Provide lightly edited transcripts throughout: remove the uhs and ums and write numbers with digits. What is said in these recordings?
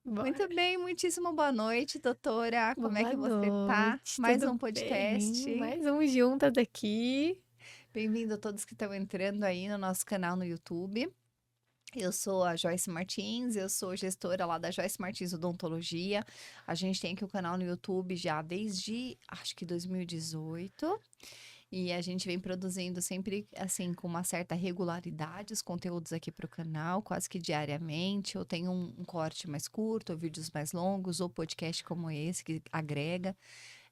Bora. Muito bem, muitíssimo boa noite, doutora. Como é Boa que você tá? noite, Mais tudo um podcast. bem? Mais um juntas aqui. Bem-vindo a todos que estão entrando aí no nosso canal no YouTube. Eu sou a Joyce Martins, eu sou gestora lá da Joyce Martins Odontologia. A gente tem aqui o canal no YouTube já desde, acho que 2018. E a gente vem produzindo sempre, assim, com uma certa regularidade os conteúdos aqui para o canal, quase que diariamente. Eu tenho um corte mais curto, ou vídeos mais longos, ou podcast como esse, que agrega.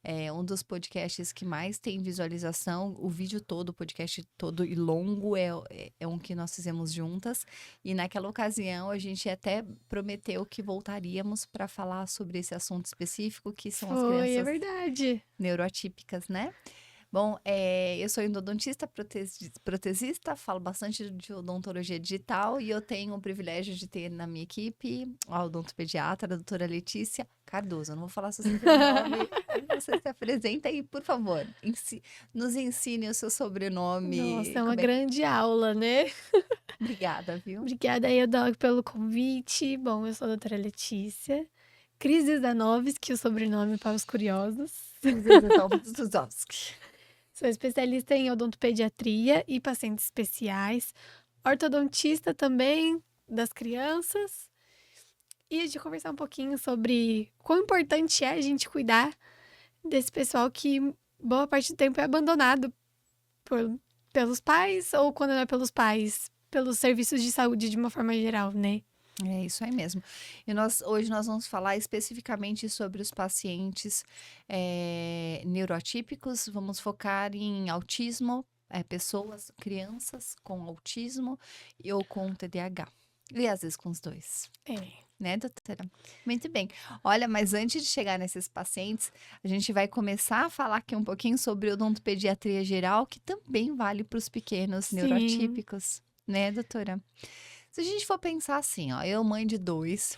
É um dos podcasts que mais tem visualização, o vídeo todo, o podcast todo e longo, é um que nós fizemos juntas. E naquela ocasião, a gente até prometeu que voltaríamos para falar sobre esse assunto específico, que são as Foi, é crianças verdade. neuroatípicas, né? Bom, eu sou endodontista, protesista, falo bastante de odontologia digital e eu tenho o privilégio de ter na minha equipe a odontopediatra, a doutora Letícia Cardoso. Eu não vou falar seu sobrenome, você se apresenta e, por favor, nos ensine o seu Nossa, sobrenome. é uma grande aula, né? Obrigada, viu? Obrigada aí, Dog, pelo convite. Bom, eu sou a doutora Letícia. Crises Danoves, que é o sobrenome para os curiosos. Sou especialista em odontopediatria e pacientes especiais. Ortodontista também das crianças. E de conversar um pouquinho sobre quão importante é a gente cuidar desse pessoal que boa parte do tempo é abandonado pelos pais, ou quando não é pelos pais, pelos serviços de saúde de uma forma geral, né? É isso aí mesmo. E hoje nós vamos falar especificamente sobre os pacientes neuroatípicos. Vamos focar em autismo, crianças com autismo ou com TDAH. E às vezes com os dois. É. Né, doutora? Muito bem. Olha, mas antes de chegar nesses pacientes, a gente vai começar a falar aqui um pouquinho sobre odontopediatria geral, que também vale para os pequenos Sim. neuroatípicos, né, doutora? Se a gente for pensar assim, ó, eu mãe de 2,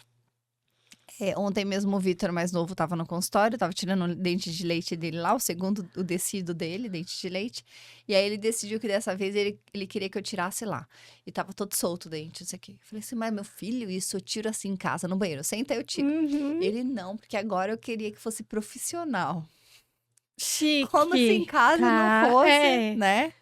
ontem mesmo o Vitor mais novo estava no consultório, estava tirando o dente de leite dele lá, o decido dele, dente de leite, e aí ele decidiu que dessa vez ele queria que eu tirasse lá, e tava todo solto o dente, não sei o quê. Eu falei assim, mas meu filho, isso eu tiro assim em casa, no banheiro, senta eu tiro. Uhum. Ele não, porque agora eu queria que fosse profissional. Chique. Como se em casa tá? não fosse, É. né?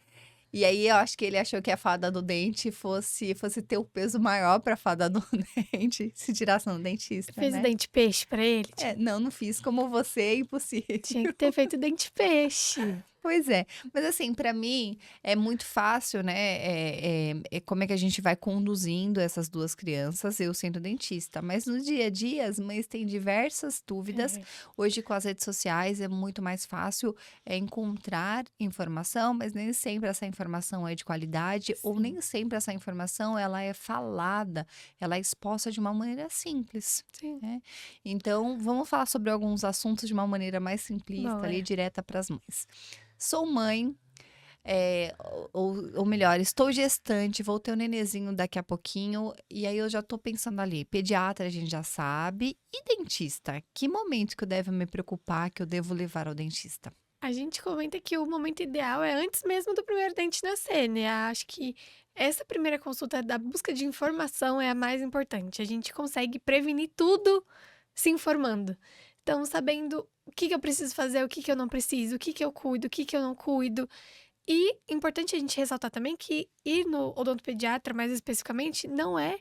E aí eu acho que ele achou que a fada do dente fosse ter o peso maior pra fada do dente, se tirasse no dentista, Fez o né? dente peixe pra ele? Não fiz como você, é impossível. Tinha que ter feito dente peixe. Pois é, mas assim, pra mim é muito fácil, né? Como é que a gente vai conduzindo essas duas crianças, eu sendo dentista. Mas no dia a dia, as mães têm diversas dúvidas. É. Hoje, com as redes sociais, é muito mais fácil encontrar informação, mas nem sempre essa informação é de qualidade, ou Sim. nem sempre essa informação ela é falada, ela é exposta de uma maneira simples. Sim. Né? Então, vamos falar sobre alguns assuntos de uma maneira mais simplista, Bora. ali, direta para as mães. Sou mãe, ou melhor, estou gestante, vou ter um nenenzinho daqui a pouquinho, e aí eu já tô pensando ali, pediatra a gente já sabe, e dentista? Que momento que eu devo me preocupar, que eu devo levar ao dentista? A gente comenta que o momento ideal é antes mesmo do primeiro dente nascer, né? Acho que essa primeira consulta da busca de informação é a mais importante. A gente consegue prevenir tudo se informando. Então, sabendo o que eu preciso fazer, o que eu não preciso, o que eu cuido, o que eu não cuido. E importante a gente ressaltar também que ir no odontopediatra, mais especificamente, não é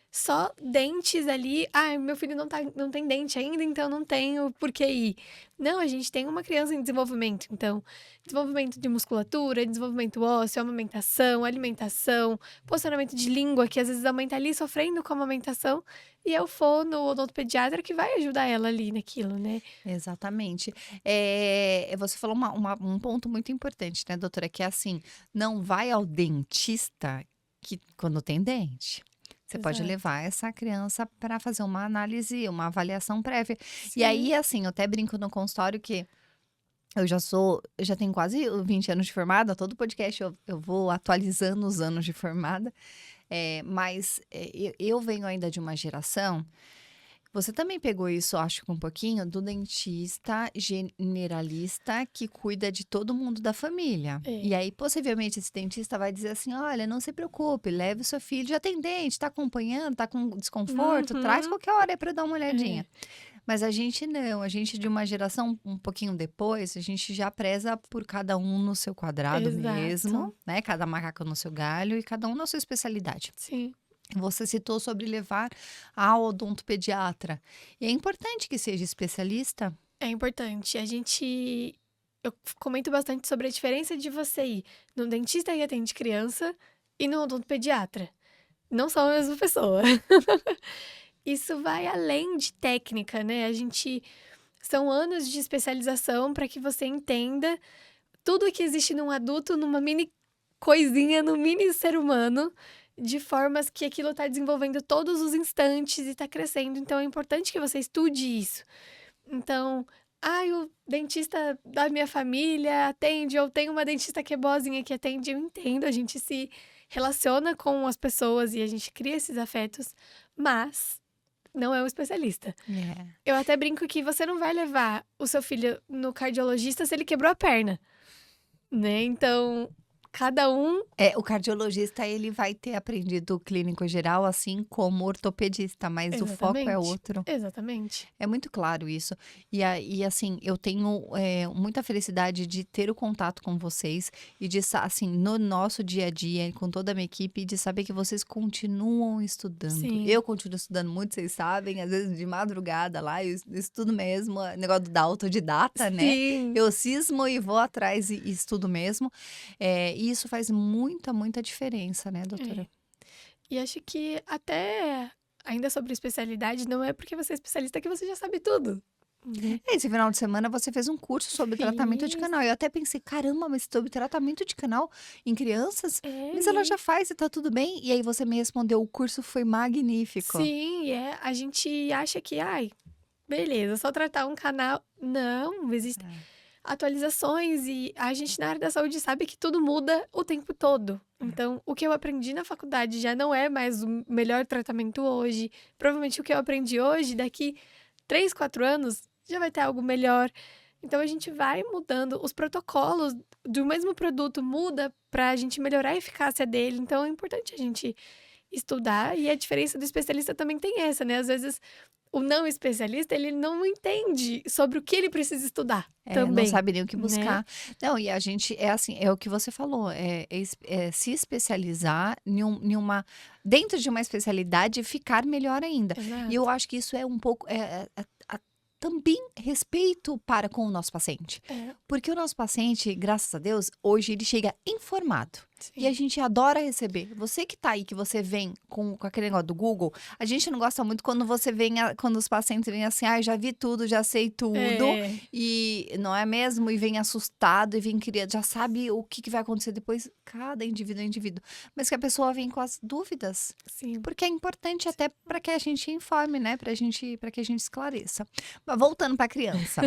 só dentes ali. Ah, meu filho não tem dente ainda, então não tenho por que ir. Não, a gente tem uma criança em desenvolvimento. Então, desenvolvimento de musculatura, desenvolvimento ósseo, amamentação, alimentação, posicionamento de língua, que às vezes a mãe tá ali sofrendo com a amamentação, e eu for no odontopediatra que vai ajudar ela ali naquilo, né? Exatamente. Você falou um ponto muito importante, né, doutora? Que é assim, não vai ao dentista quando tem dente. Você pode Exato. levar essa criança para fazer uma análise, uma avaliação prévia. E Sim. aí, assim, eu até brinco no consultório que eu já tenho quase 20 anos de formada, todo podcast eu vou atualizando os anos de formada, mas eu venho ainda de uma geração. Você também pegou isso, acho que um pouquinho, do dentista generalista que cuida de todo mundo da família. É. E aí, possivelmente, esse dentista vai dizer assim: olha, não se preocupe, leve o seu filho já tem dente, tá acompanhando, tá com desconforto, traz Uhum. qualquer hora aí pra eu dar uma É. olhadinha. Mas a gente não, a gente de uma geração um pouquinho depois, a gente já preza por cada um no seu quadrado Exato. mesmo, né? Cada macaco no seu galho e cada um na sua especialidade. Sim. Você citou sobre levar ao odontopediatra. E é importante que seja especialista? É importante. Eu comento bastante sobre a diferença de você ir no dentista que atende criança e no odontopediatra. Não são a mesma pessoa. Isso vai além de técnica, né? São anos de especialização para que você entenda tudo que existe num adulto, numa mini coisinha, no mini ser humano, de formas que aquilo está desenvolvendo todos os instantes e está crescendo. Então é importante que você estude isso. Então, o dentista da minha família atende, ou tem uma dentista que é boazinha que atende, eu entendo, a gente se relaciona com as pessoas e a gente cria esses afetos, mas não é um especialista. É. Eu até brinco que você não vai levar o seu filho no cardiologista se ele quebrou a perna, né? Então, cada um. O cardiologista, ele vai ter aprendido o clínico geral, assim como o ortopedista, mas o foco é Exatamente. outro. Exatamente. É muito claro isso. E assim, eu tenho muita felicidade de ter o contato com vocês e de, assim, no nosso dia a dia, com toda a minha equipe, de saber que vocês continuam estudando. Sim. Eu continuo estudando muito, vocês sabem, às vezes de madrugada lá, eu estudo mesmo, negócio da autodidata, né? Sim. Eu cismo e vou atrás e estudo mesmo. E isso faz muita, muita diferença, né, doutora? É. E acho que até ainda sobre especialidade, não é porque você é especialista que você já sabe tudo. Né? Esse final de semana você fez um curso sobre tratamento de Fiz. canal. Eu até pensei, caramba, mas sobre tratamento de canal em crianças? Mas ela E já faz e tá tudo bem? E aí você me respondeu, o curso foi magnífico. sim, a gente acha que, beleza, só tratar um canal. Não, existem atualizações e a gente na área da saúde sabe que tudo muda o tempo todo. Então, o que eu aprendi na faculdade já não é mais o melhor tratamento hoje. Provavelmente o que eu aprendi hoje, daqui 3, 4 anos, já vai ter algo melhor. Então, a gente vai mudando. Os protocolos do mesmo produto muda para a gente melhorar a eficácia dele. Então, é importante a gente estudar. E a diferença do especialista também tem essa, né? Às vezes, o não especialista, ele não entende sobre o que ele precisa estudar Não também, sabe nem o que né? buscar. Não, e a gente, é assim, é o que você falou, é se especializar dentro de uma especialidade e ficar melhor ainda. E eu Exato. acho que isso é um pouco, também respeito para com o nosso paciente. É, Porque o nosso paciente, graças a Deus, hoje ele chega informado. E a sim. gente adora receber. Você que tá aí, que você vem com aquele negócio do Google, a gente não gosta muito quando você vem, quando os pacientes vêm assim, já vi tudo, já sei tudo, É, e não é mesmo? E vem assustado, e vem querendo, já sabe o que vai acontecer depois, cada indivíduo é indivíduo. Mas que a pessoa vem com as dúvidas, sim. porque é importante até para que a gente informe, né? Para que a gente esclareça. Mas voltando para a criança.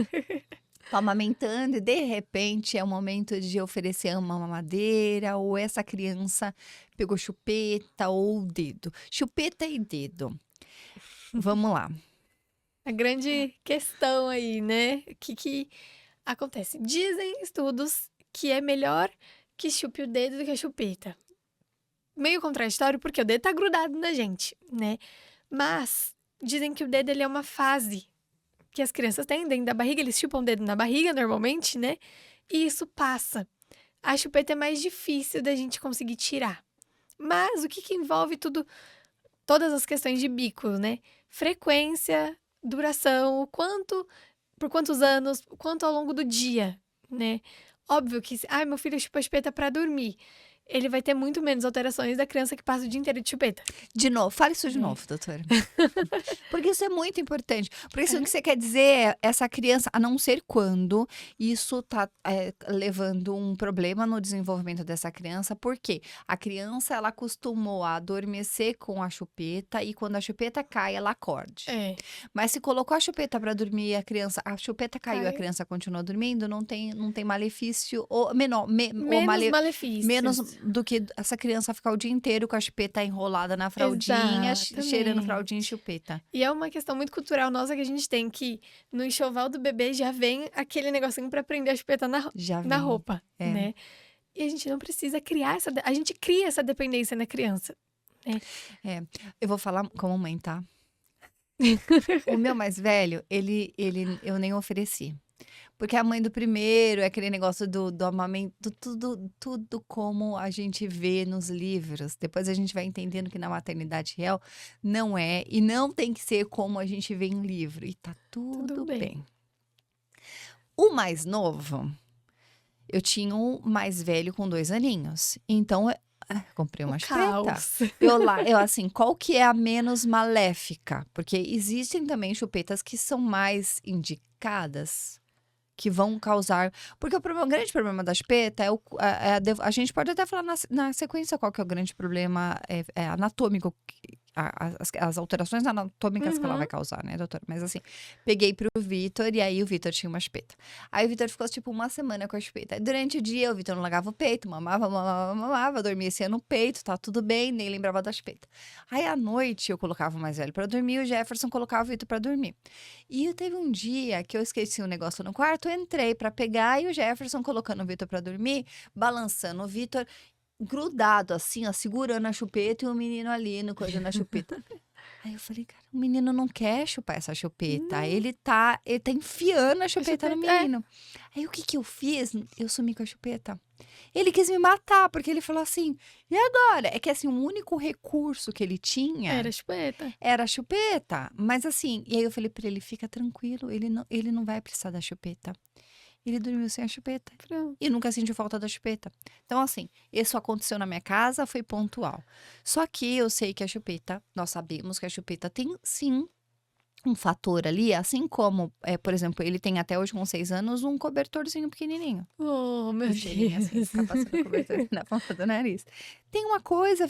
Tá amamentando e de repente é o momento de oferecer uma mamadeira ou essa criança pegou chupeta ou dedo. Chupeta e dedo. Vamos lá. A grande questão aí, né? O que acontece? Dizem estudos que é melhor que chupe o dedo do que a chupeta. Meio contraditório, porque o dedo tá grudado na gente, né? Mas dizem que o dedo ele é uma fase que as crianças têm dentro da barriga, eles chupam o dedo na barriga normalmente, né? E isso passa. A chupeta é mais difícil da gente conseguir tirar. Mas o que envolve todas as questões de bico, né? Frequência, duração, por quantos anos, o quanto ao longo do dia, né? Óbvio que, meu filho chupa a chupeta pra dormir. Ele vai ter muito menos alterações da criança que passa o dia inteiro de chupeta. De novo, fale isso de É. novo, doutora. Porque isso é muito importante. Porque isso É. o que você quer dizer é essa criança, a não ser quando isso tá levando um problema no desenvolvimento dessa criança, porque a criança ela acostumou a adormecer com a chupeta e quando a chupeta cai, ela acorde. É. Mas se colocou a chupeta para dormir e a chupeta caiu e a Cai. criança continua dormindo, não tem malefício ou menor, ou Menos malefícios. menos do que essa criança ficar o dia inteiro com a chupeta enrolada na fraldinha, cheirando fraldinha e chupeta. E é uma questão muito cultural nossa que a gente tem, que no enxoval do bebê já vem aquele negocinho pra prender a chupeta Já na vem. roupa, né? E a gente não precisa criar a gente cria essa dependência na criança. Eu vou falar como mãe, tá? O meu mais velho, eu nem ofereci. Porque a mãe do primeiro é aquele negócio do amamento, tudo como a gente vê nos livros. Depois a gente vai entendendo que na maternidade real não é, e não tem que ser como a gente vê em livro. E tá tudo bem. O mais novo, eu tinha um mais velho com 2 aninhos. Então, comprei uma chupeta. Eu assim, qual que é a menos maléfica? Porque existem também chupetas que são mais indicadas, que vão causar. Porque o grande problema da chupeta é a gente pode até falar na sequência qual que é o grande problema anatômico, as alterações anatômicas que ela vai causar, né, doutora? Mas assim, peguei pro Vitor e aí o Vitor tinha uma chupeta. Aí o Vitor ficou tipo uma semana com a chupeta. Aí, durante o dia o Vitor não largava o peito, mamava, adormecia no peito, tá tudo bem, nem lembrava da chupeta. Aí à noite eu colocava o mais velho pra dormir e o Jefferson colocava o Vitor pra dormir. E teve um dia que eu esqueci um negócio no quarto, eu entrei pra pegar e o Jefferson colocando o Vitor pra dormir, balançando o Vitor grudado assim, ó, segurando a chupeta e o menino ali no coisa na chupeta. Aí eu falei, cara, o menino não quer chupar essa chupeta. Ele tá enfiando a chupeta no menino. Aí o que que eu fiz? Eu sumi com a chupeta. Ele quis me matar, porque ele falou assim, e agora? É que assim, o único recurso que ele tinha Era a chupeta. Mas assim, e aí eu falei pra ele, fica tranquilo, ele não vai precisar da chupeta. Ele dormiu sem a chupeta. E nunca sentiu falta da chupeta. Então, assim, isso aconteceu na minha casa, foi pontual. Só que eu sei que a chupeta, nós sabemos que a chupeta tem, sim, um fator ali, assim como, por exemplo, ele tem até hoje com 6 anos um cobertorzinho pequenininho. Oh, meu Um cheirinho assim, Deus. fica passando cobertor na ponta do nariz. Tem uma coisa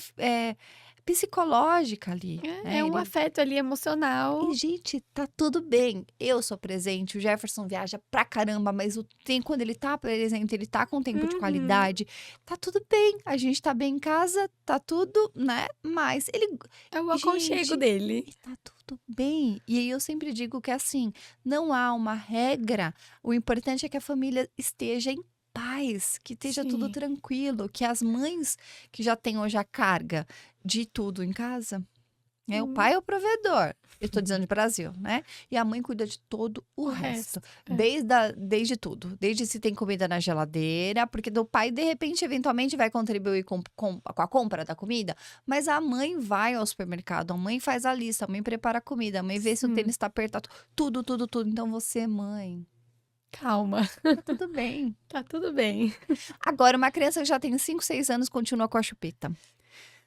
psicológica ali, né? É um afeto ali emocional. E, gente, tá tudo bem. Eu sou presente, o Jefferson viaja pra caramba, mas quando ele tá presente, ele tá com tempo de qualidade. Tá tudo bem. A gente tá bem em casa, tá tudo, né? Mas ele. É o aconchego dele. E tá tudo bem. E aí eu sempre digo que assim, não há uma regra. O importante é que a família esteja em paz, que esteja tudo tranquilo, que as mães que já têm hoje a carga de tudo em casa. O pai é o provedor, eu tô dizendo de Brasil, né? E a mãe cuida de todo o resto. Desde tudo. Desde se tem comida na geladeira, porque o pai, de repente, eventualmente vai contribuir com a compra da comida, mas a mãe vai ao supermercado, a mãe faz a lista, a mãe prepara a comida, a mãe vê se o tênis tá apertado, tudo. Então você, mãe, calma. tá tudo bem. Tá tudo bem. Agora, uma criança que já tem 5, 6 anos continua com a chupeta.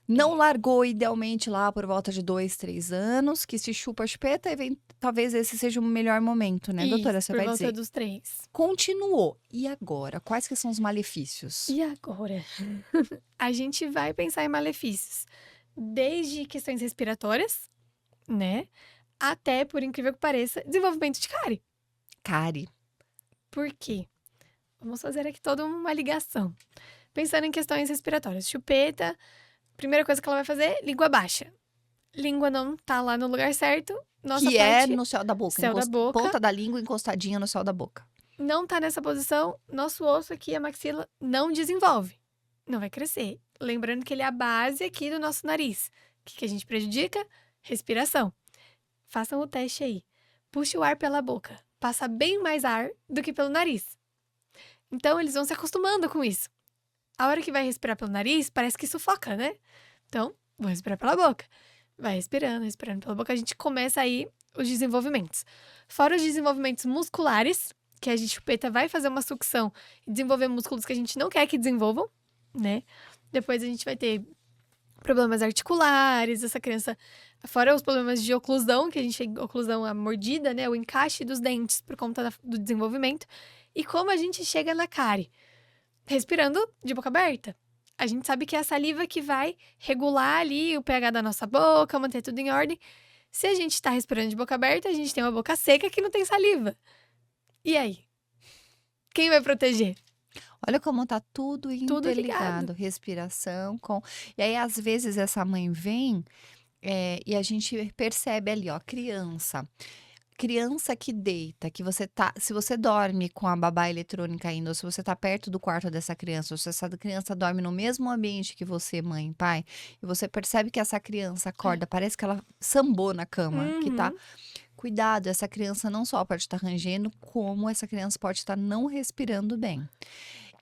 Não largou, idealmente, lá por volta de 2, 3 anos, que se chupa a chupeta, talvez esse seja o melhor momento, né, doutora? Você vai dizer. Por volta dos 3. Continuou. E agora? Quais que são os malefícios? E agora? A gente vai pensar em malefícios. Desde questões respiratórias, né? Até, por incrível que pareça, desenvolvimento de cárie. Cárie. Por quê? Vamos fazer aqui toda uma ligação. Pensando em questões respiratórias. Chupeta, primeira coisa que ela vai fazer, língua baixa. Língua não tá lá no lugar certo. Nossa que parte, é no céu da boca. Céu da boca. Ponta da língua encostadinha no céu da boca. Não tá nessa posição, nosso osso aqui, a maxila, não desenvolve. Não vai crescer. Lembrando que ele é a base aqui do nosso nariz. O que a gente prejudica? Respiração. Façam o teste aí. Puxe o ar pela boca. Passa bem mais ar do que pelo nariz. Então, eles vão se acostumando com isso. A hora que vai respirar pelo nariz, parece que sufoca, né? Então, vou respirar pela boca. Vai respirando pela boca, a gente começa aí os desenvolvimentos. Fora os desenvolvimentos musculares, que a chupeta vai fazer uma sucção e desenvolver músculos que a gente não quer que desenvolvam, né? Depois a gente vai ter problemas articulares, essa criança... Fora os problemas de oclusão, que a gente tem oclusão, a mordida, né? O encaixe dos dentes por conta do desenvolvimento. E como a gente chega na cárie? Respirando de boca aberta. A gente sabe que é a saliva que vai regular ali o pH da nossa boca, manter tudo em ordem. Se a gente tá respirando de boca aberta, a gente tem uma boca seca que não tem saliva. E aí? Quem vai proteger? Olha como tá tudo Tudo ligado. interligado, respiração com e aí às vezes essa mãe vem, e a gente percebe ali ó, criança que deita, que você tá se você dorme com a babá eletrônica ainda, ou se você tá perto do quarto dessa criança, ou se essa criança dorme no mesmo ambiente que você, mãe e pai, e você percebe que essa criança É. acorda, parece que ela sambou na cama, que tá Uhum. cuidado, essa criança não só pode estar rangendo, como essa criança pode estar não respirando bem.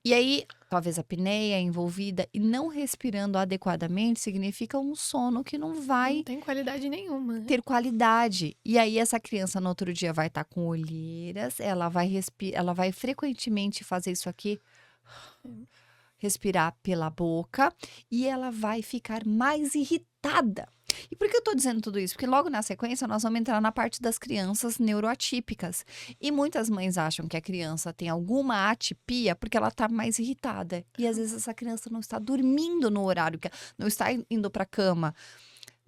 E aí, talvez a apneia envolvida e não respirando adequadamente significa um sono que não Não vai tem qualidade nenhuma, né. ter qualidade. E aí essa criança no outro dia vai estar com olheiras, ela vai frequentemente fazer isso aqui, Hum. respirar pela boca, e ela vai ficar mais irritada. E por que eu tô dizendo tudo isso? Porque logo na sequência nós vamos entrar na parte das crianças neuroatípicas. E muitas mães acham que a criança tem alguma atipia porque ela tá mais irritada. E às vezes essa criança não está dormindo no horário que não está indo para cama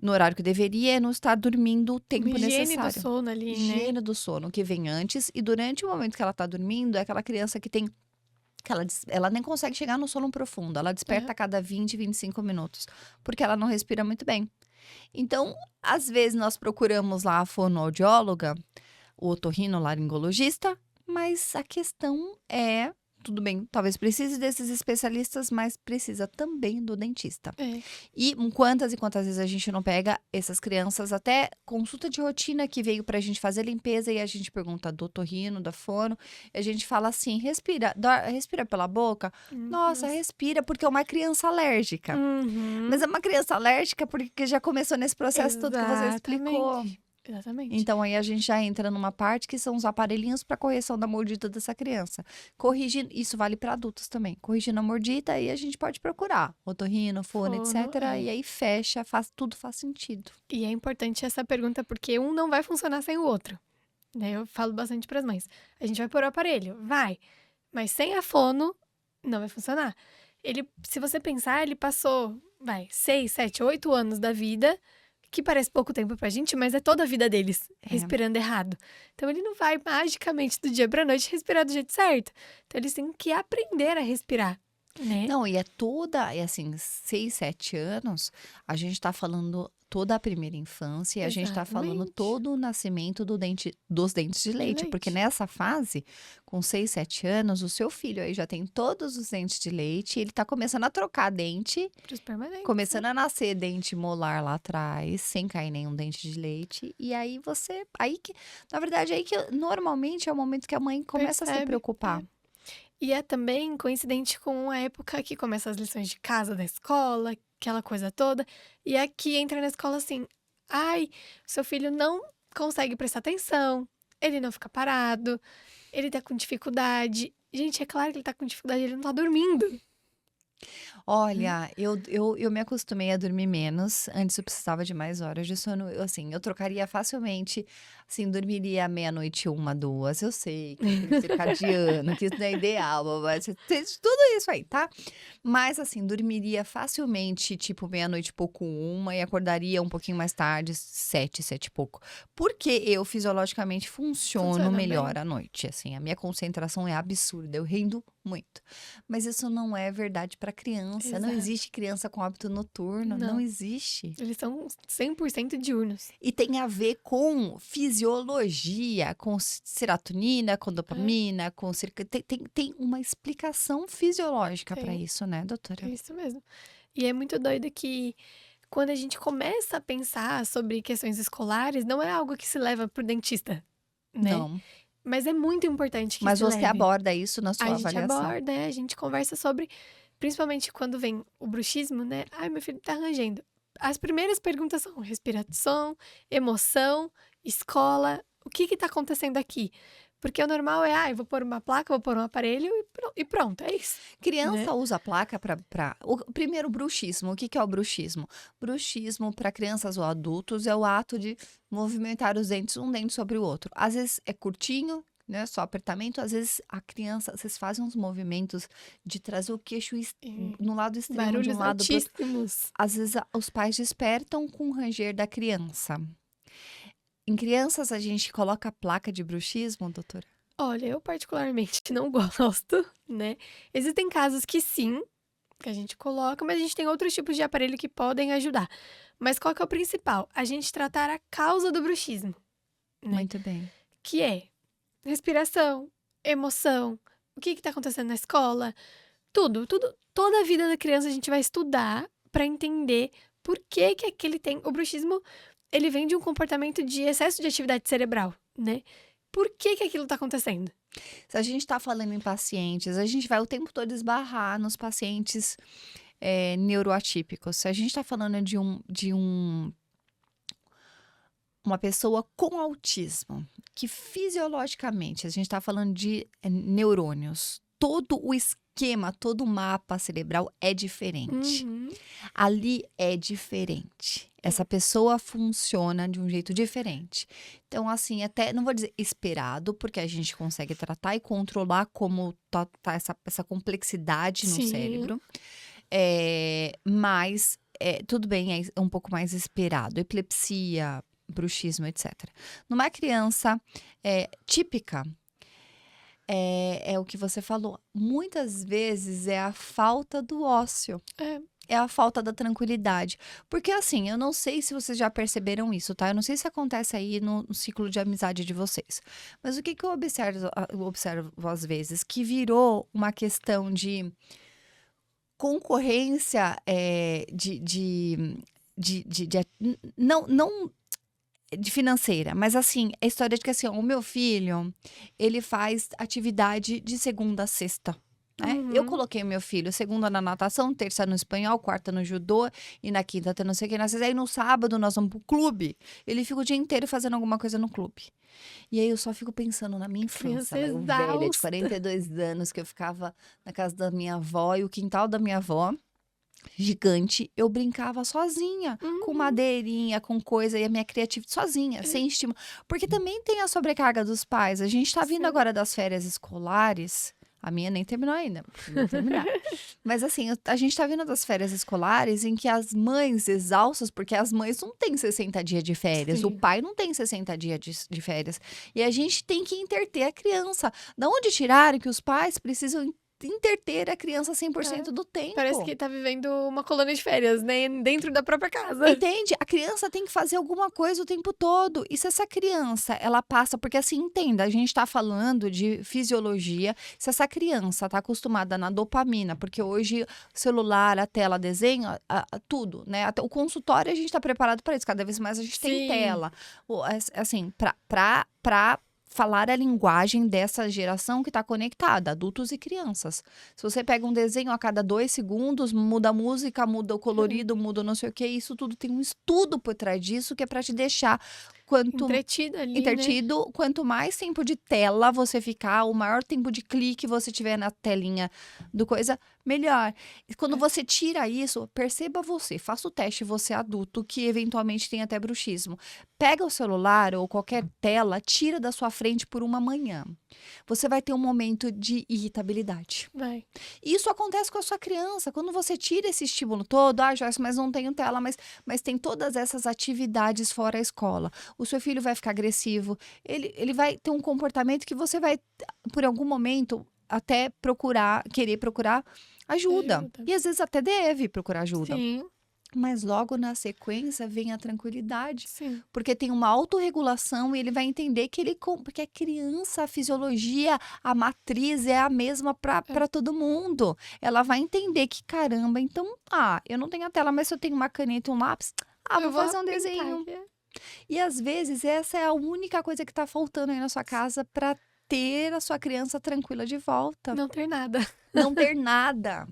no horário que deveria, não está dormindo o Uma tempo higiene do necessário. sono ali, né. Higiene do sono que vem antes e durante o momento que ela tá dormindo, é aquela criança que tem que ela nem consegue chegar no sono profundo, ela desperta Aham. a cada 20, 25 minutos, porque ela não respira muito bem. Então, às vezes nós procuramos lá a fonoaudióloga, o otorrinolaringologista, mas a questão é, tudo bem, talvez precise desses especialistas, mas precisa também do dentista. É. E quantas e quantas vezes a gente não pega essas crianças, até consulta de rotina que veio pra gente fazer limpeza e a gente pergunta do otorrino, da fono, e a gente fala assim: respira, respira pela boca. Nossa, Nossa. respira, porque é uma criança alérgica. Mas Uhum. é uma criança alérgica porque já começou nesse processo todo que você explicou. Exatamente, exatamente. Então aí a gente já entra numa parte que são os aparelhinhos para correção da mordida dessa criança. Corrigindo, isso vale para adultos também. Corrigindo a mordida, aí a gente pode procurar otorrino, fono, Fono, etc. é. E aí fecha, faz tudo faz sentido. E é importante essa pergunta, porque um não vai funcionar sem o outro, né, eu falo bastante para as mães. A gente vai pôr o aparelho? Vai, mas sem a fono, não vai funcionar. Ele se você pensar, ele passou, 6, 7, 8 anos da vida, que parece pouco tempo pra gente, mas é toda a vida deles É. respirando errado. Então ele não vai magicamente do dia pra noite respirar do jeito certo. Então eles têm que aprender a respirar, né. Não, e é toda, é assim, 6, 7 anos, a gente tá falando toda a primeira infância e a gente tá falando Exatamente. todo o nascimento dos dentes de De leite, porque leite. nessa fase, com 6, 7 anos, o seu filho aí já tem todos os dentes de leite, ele tá começando a trocar dente, Para os permanentes, começando né. a nascer dente molar lá atrás, sem cair nenhum dente de leite, e aí você, aí que, na verdade, aí que normalmente é o momento que a mãe começa a se Percebe. preocupar. É. E é também coincidente com a época que começa as lições de casa da escola, aquela coisa toda. E aqui entra na escola assim: "Ai, seu filho não consegue prestar atenção, ele não fica parado, ele tá com dificuldade". Gente, é claro que ele tá com dificuldade, ele não tá dormindo, né. Olha, eu me acostumei a dormir menos, antes eu precisava de mais horas de sono, eu, assim, eu trocaria facilmente, assim, dormiria meia-noite, 1, 2, eu sei que tem circadiano, que isso não é ideal, mas tem tudo isso aí, tá. Mas, assim, dormiria facilmente, tipo, meia-noite e pouco, 1, e acordaria um pouquinho mais tarde, 7, 7 e pouco. Porque eu fisiologicamente funciono Funciona bem. melhor à noite, assim, a minha concentração é absurda, eu rendo muito. Mas isso não é verdade para criança. Não Exato. existe criança com hábito noturno, não Não, existe. eles são 100% diurnos. E tem a ver com fisiologia, com serotonina, com É, dopamina, com tem uma explicação fisiológica para tem. isso, né, É doutora? isso mesmo. E é muito doido que quando a gente começa a pensar sobre questões escolares, não é algo que se leva para o dentista, né. Não. Mas é muito importante que Mas se você leve. aborda isso na A sua gente avaliação. aborda, a gente conversa sobre, principalmente quando vem o bruxismo, né, "Ai, meu filho tá rangendo". As primeiras perguntas são respiração, emoção, escola, o que que tá acontecendo aqui? Porque o normal é: "Ah, eu vou pôr uma placa, vou pôr um aparelho e pronto, é isso", né. Criança usa placa para o primeiro bruxismo, o que que é o bruxismo? Bruxismo para crianças ou adultos é o ato de movimentar os dentes, um dente sobre o outro. Às vezes é curtinho, né, só apertamento, às vezes a criança vocês fazem uns movimentos de trazer o queixo E no lado extremo de um barulhos lado para outro. altíssimos. Às vezes os pais despertam com o ranger da criança. Em crianças a gente coloca a placa de bruxismo, doutora? Olha, eu particularmente não gosto, né. Existem casos que sim, que a gente coloca, mas a gente tem outros tipos de aparelho que podem ajudar. Mas qual que é o principal? A gente tratar a causa do bruxismo, né, Muito bem. que é respiração, emoção, o que tá acontecendo na escola, tudo, toda a vida da criança a gente vai estudar pra entender por que que aquele tem o bruxismo, ele vem de um comportamento de excesso de atividade cerebral, né. Por que que aquilo tá acontecendo? Se a gente está falando em pacientes, a gente vai o tempo todo esbarrar nos pacientes neuroatípicos. Se a gente está falando uma pessoa com autismo, que fisiologicamente, a gente está falando de neurônios, todo o esquema, todo o mapa cerebral é diferente. Uhum. Ali é diferente. Essa pessoa funciona de um jeito diferente. Então, assim, até não vou dizer esperado, porque a gente consegue tratar e controlar como tá essa complexidade no Sim. cérebro. Mas tudo bem, é um pouco mais esperado. Epilepsia, bruxismo, etc. Numa criança típica, é o que você falou. Muitas vezes é a falta do ócio. É. É a falta da tranquilidade. Porque assim, eu não sei se vocês já perceberam isso, tá? Eu não sei se acontece aí no ciclo de amizade de vocês. Mas o que que eu observo às vezes? Que virou uma questão de concorrência, não de financeira, mas assim, a história de que assim, ó, o meu filho, ele faz atividade de segunda a sexta. Né? Eu Uhum. coloquei o meu filho segunda na natação, terça no espanhol, quarta no judô e na quinta tem não sei o que, na sexta. Aí no sábado nós vamos pro clube. Ele fica o dia inteiro fazendo alguma coisa no clube. E aí eu só fico pensando na minha infância, Criança né? Eu velha de exausta. 42 anos, que eu ficava na casa da minha avó e o quintal da minha avó gigante, eu brincava sozinha, com Uhum. madeirinha, com coisa, e a minha criatividade sozinha, sem estímulo. Porque também tem a sobrecarga dos pais. A gente tá vindo Sim. agora das férias escolares. A minha nem terminou ainda, vou terminar. Mas assim, a gente tá vindo das férias escolares em que as mães exaustas, porque as mães não têm 60 dias de férias, o Sim. pai não tem 60 dias de férias. E a gente tem que interter a criança. Da onde tiraram que os pais precisam interter a criança 100% do tempo? Parece que tá vivendo uma colônia de férias, né, dentro da própria casa. Entende? A criança tem que fazer alguma coisa o tempo todo. E se essa criança, ela passa, porque assim, entenda, a gente tá falando de fisiologia. Se essa criança tá acostumada na dopamina, porque hoje celular, a tela, desenho, tudo, né? Até o consultório a gente tá preparado para isso. Cada vez mais a gente tem Sim. tela. Assim, pra falar a linguagem dessa geração que está conectada, adultos e crianças. Se você pega um desenho a cada 2 segundos, muda a música, muda o colorido, muda não sei o que, isso tudo tem um estudo por trás disso que é para te deixar Entretida ali, né. entretido, quanto mais tempo de tela você ficar, o maior tempo de clique você tiver na telinha do coisa, melhor. E quando você tira isso, perceba você, faça o teste você adulto, que eventualmente tem até bruxismo. Pega o celular ou qualquer tela, tira da sua frente por uma manhã. Você vai ter um momento de irritabilidade. Vai. Isso acontece com a sua criança. Quando você tira esse estímulo todo, Joyce, mas não tenho tela, mas tem todas essas atividades fora a escola. O seu filho vai ficar agressivo, ele vai ter um comportamento que você vai, por algum momento, até querer procurar ajuda. Ajuda. E às vezes até deve procurar ajuda. Sim, Mas logo na sequência vem a tranquilidade. sim. Porque tem uma autorregulação e ele vai entender que porque a criança, a fisiologia, a matriz é a mesma para todo mundo. Ela vai entender que, caramba, então, eu não tenho a tela, mas se eu tenho uma caneta e um lápis, Eu vou fazer um pintar desenho. aqui. E às vezes essa é a única coisa que tá faltando aí na sua casa para ter a sua criança tranquila de volta. Não ter nada. Não ter nada.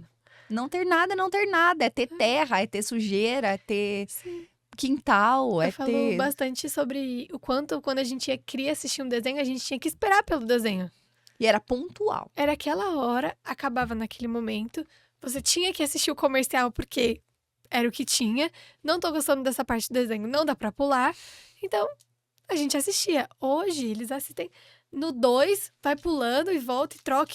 Não ter nada, não ter nada. É ter terra, é ter sujeira, é ter Sim. quintal, é Eu falo ter. bastante sobre o quanto quando a gente queria assistir um desenho, a gente tinha que esperar pelo desenho. E era pontual. Era aquela hora, acabava naquele momento, você tinha que assistir o comercial porque era o que tinha. Não tô gostando dessa parte do desenho, não dá pra pular. Então, a gente assistia. Hoje, eles assistem no 2, vai pulando e volta e troca.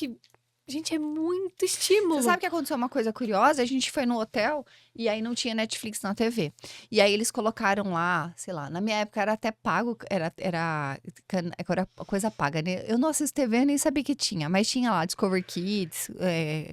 Gente, é muito Você estímulo. sabe que aconteceu uma coisa curiosa? A gente foi no hotel e aí não tinha Netflix na TV. E aí eles colocaram lá, sei lá, na minha época era até pago, era coisa paga, né? Eu não assisto TV, nem sabia que tinha, mas tinha lá Discovery Kids,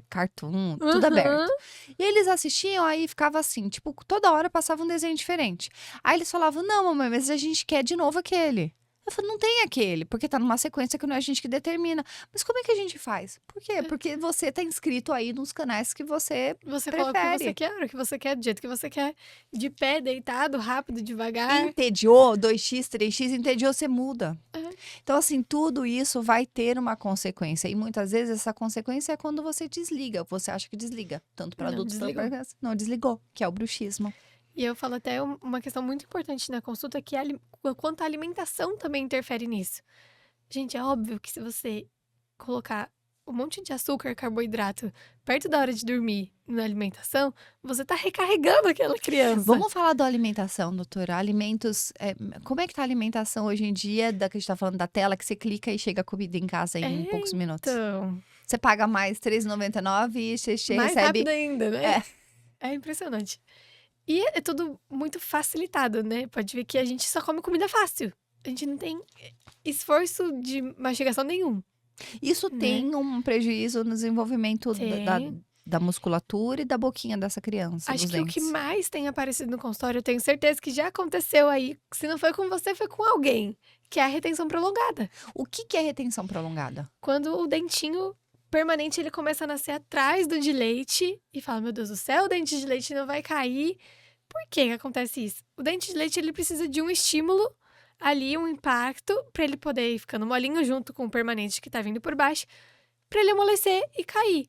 Cartoon, tudo Aham. aberto. E eles assistiam, aí ficava assim, tipo, toda hora passava um desenho diferente. Aí eles falavam, não, mamãe, mas a gente quer de novo aquele. Eu falei, não tem aquele, porque tá numa sequência que não é a gente que determina. Mas como é que a gente faz? Por quê? Porque você tá inscrito aí nos canais que você Você coloca o que você prefere. quer, a hora que você quer, do jeito que você quer. De pé, deitado, rápido, devagar. Entediou, 2x, 3x, entediou, você muda. É. Então, assim, tudo isso vai ter uma consequência. E muitas vezes essa consequência é quando você desliga. Você acha que desliga. Tanto para Não, adultos quanto para desligou. crianças. Não, desligou, que é o bruxismo. E eu falo até uma questão muito importante na consulta, que é o quanto a alimentação também interfere nisso. Gente, é óbvio que se você colocar um monte de açúcar, carboidrato perto da hora de dormir na alimentação, você tá recarregando aquela criança. Vamos falar da alimentação, doutora. Alimentos. Como é que tá a alimentação hoje em dia, da que a gente tá falando da tela, que você clica e chega a comida em casa em poucos minutos? Então, Você paga mais R$3,99 e você mais recebe. rápido ainda, né? É. É impressionante. E é tudo muito facilitado, né? Pode ver que a gente só come comida fácil. A gente não tem esforço de mastigação nenhum, Isso né? tem um prejuízo no desenvolvimento Tem. da musculatura e da boquinha dessa criança, Acho dos que o que dentes. mais tem aparecido no consultório, eu tenho certeza que já aconteceu aí. Se não foi com você, foi com alguém. Que é a retenção prolongada. O que que é retenção prolongada? Quando o dentinho permanente ele começa a nascer atrás do de leite e fala: Meu Deus do céu, o dente de leite não vai cair. Por que que acontece isso? O dente de leite ele precisa de um estímulo ali, um impacto, para ele poder ir ficando molinho junto com o permanente que tá vindo por baixo, para ele amolecer e cair.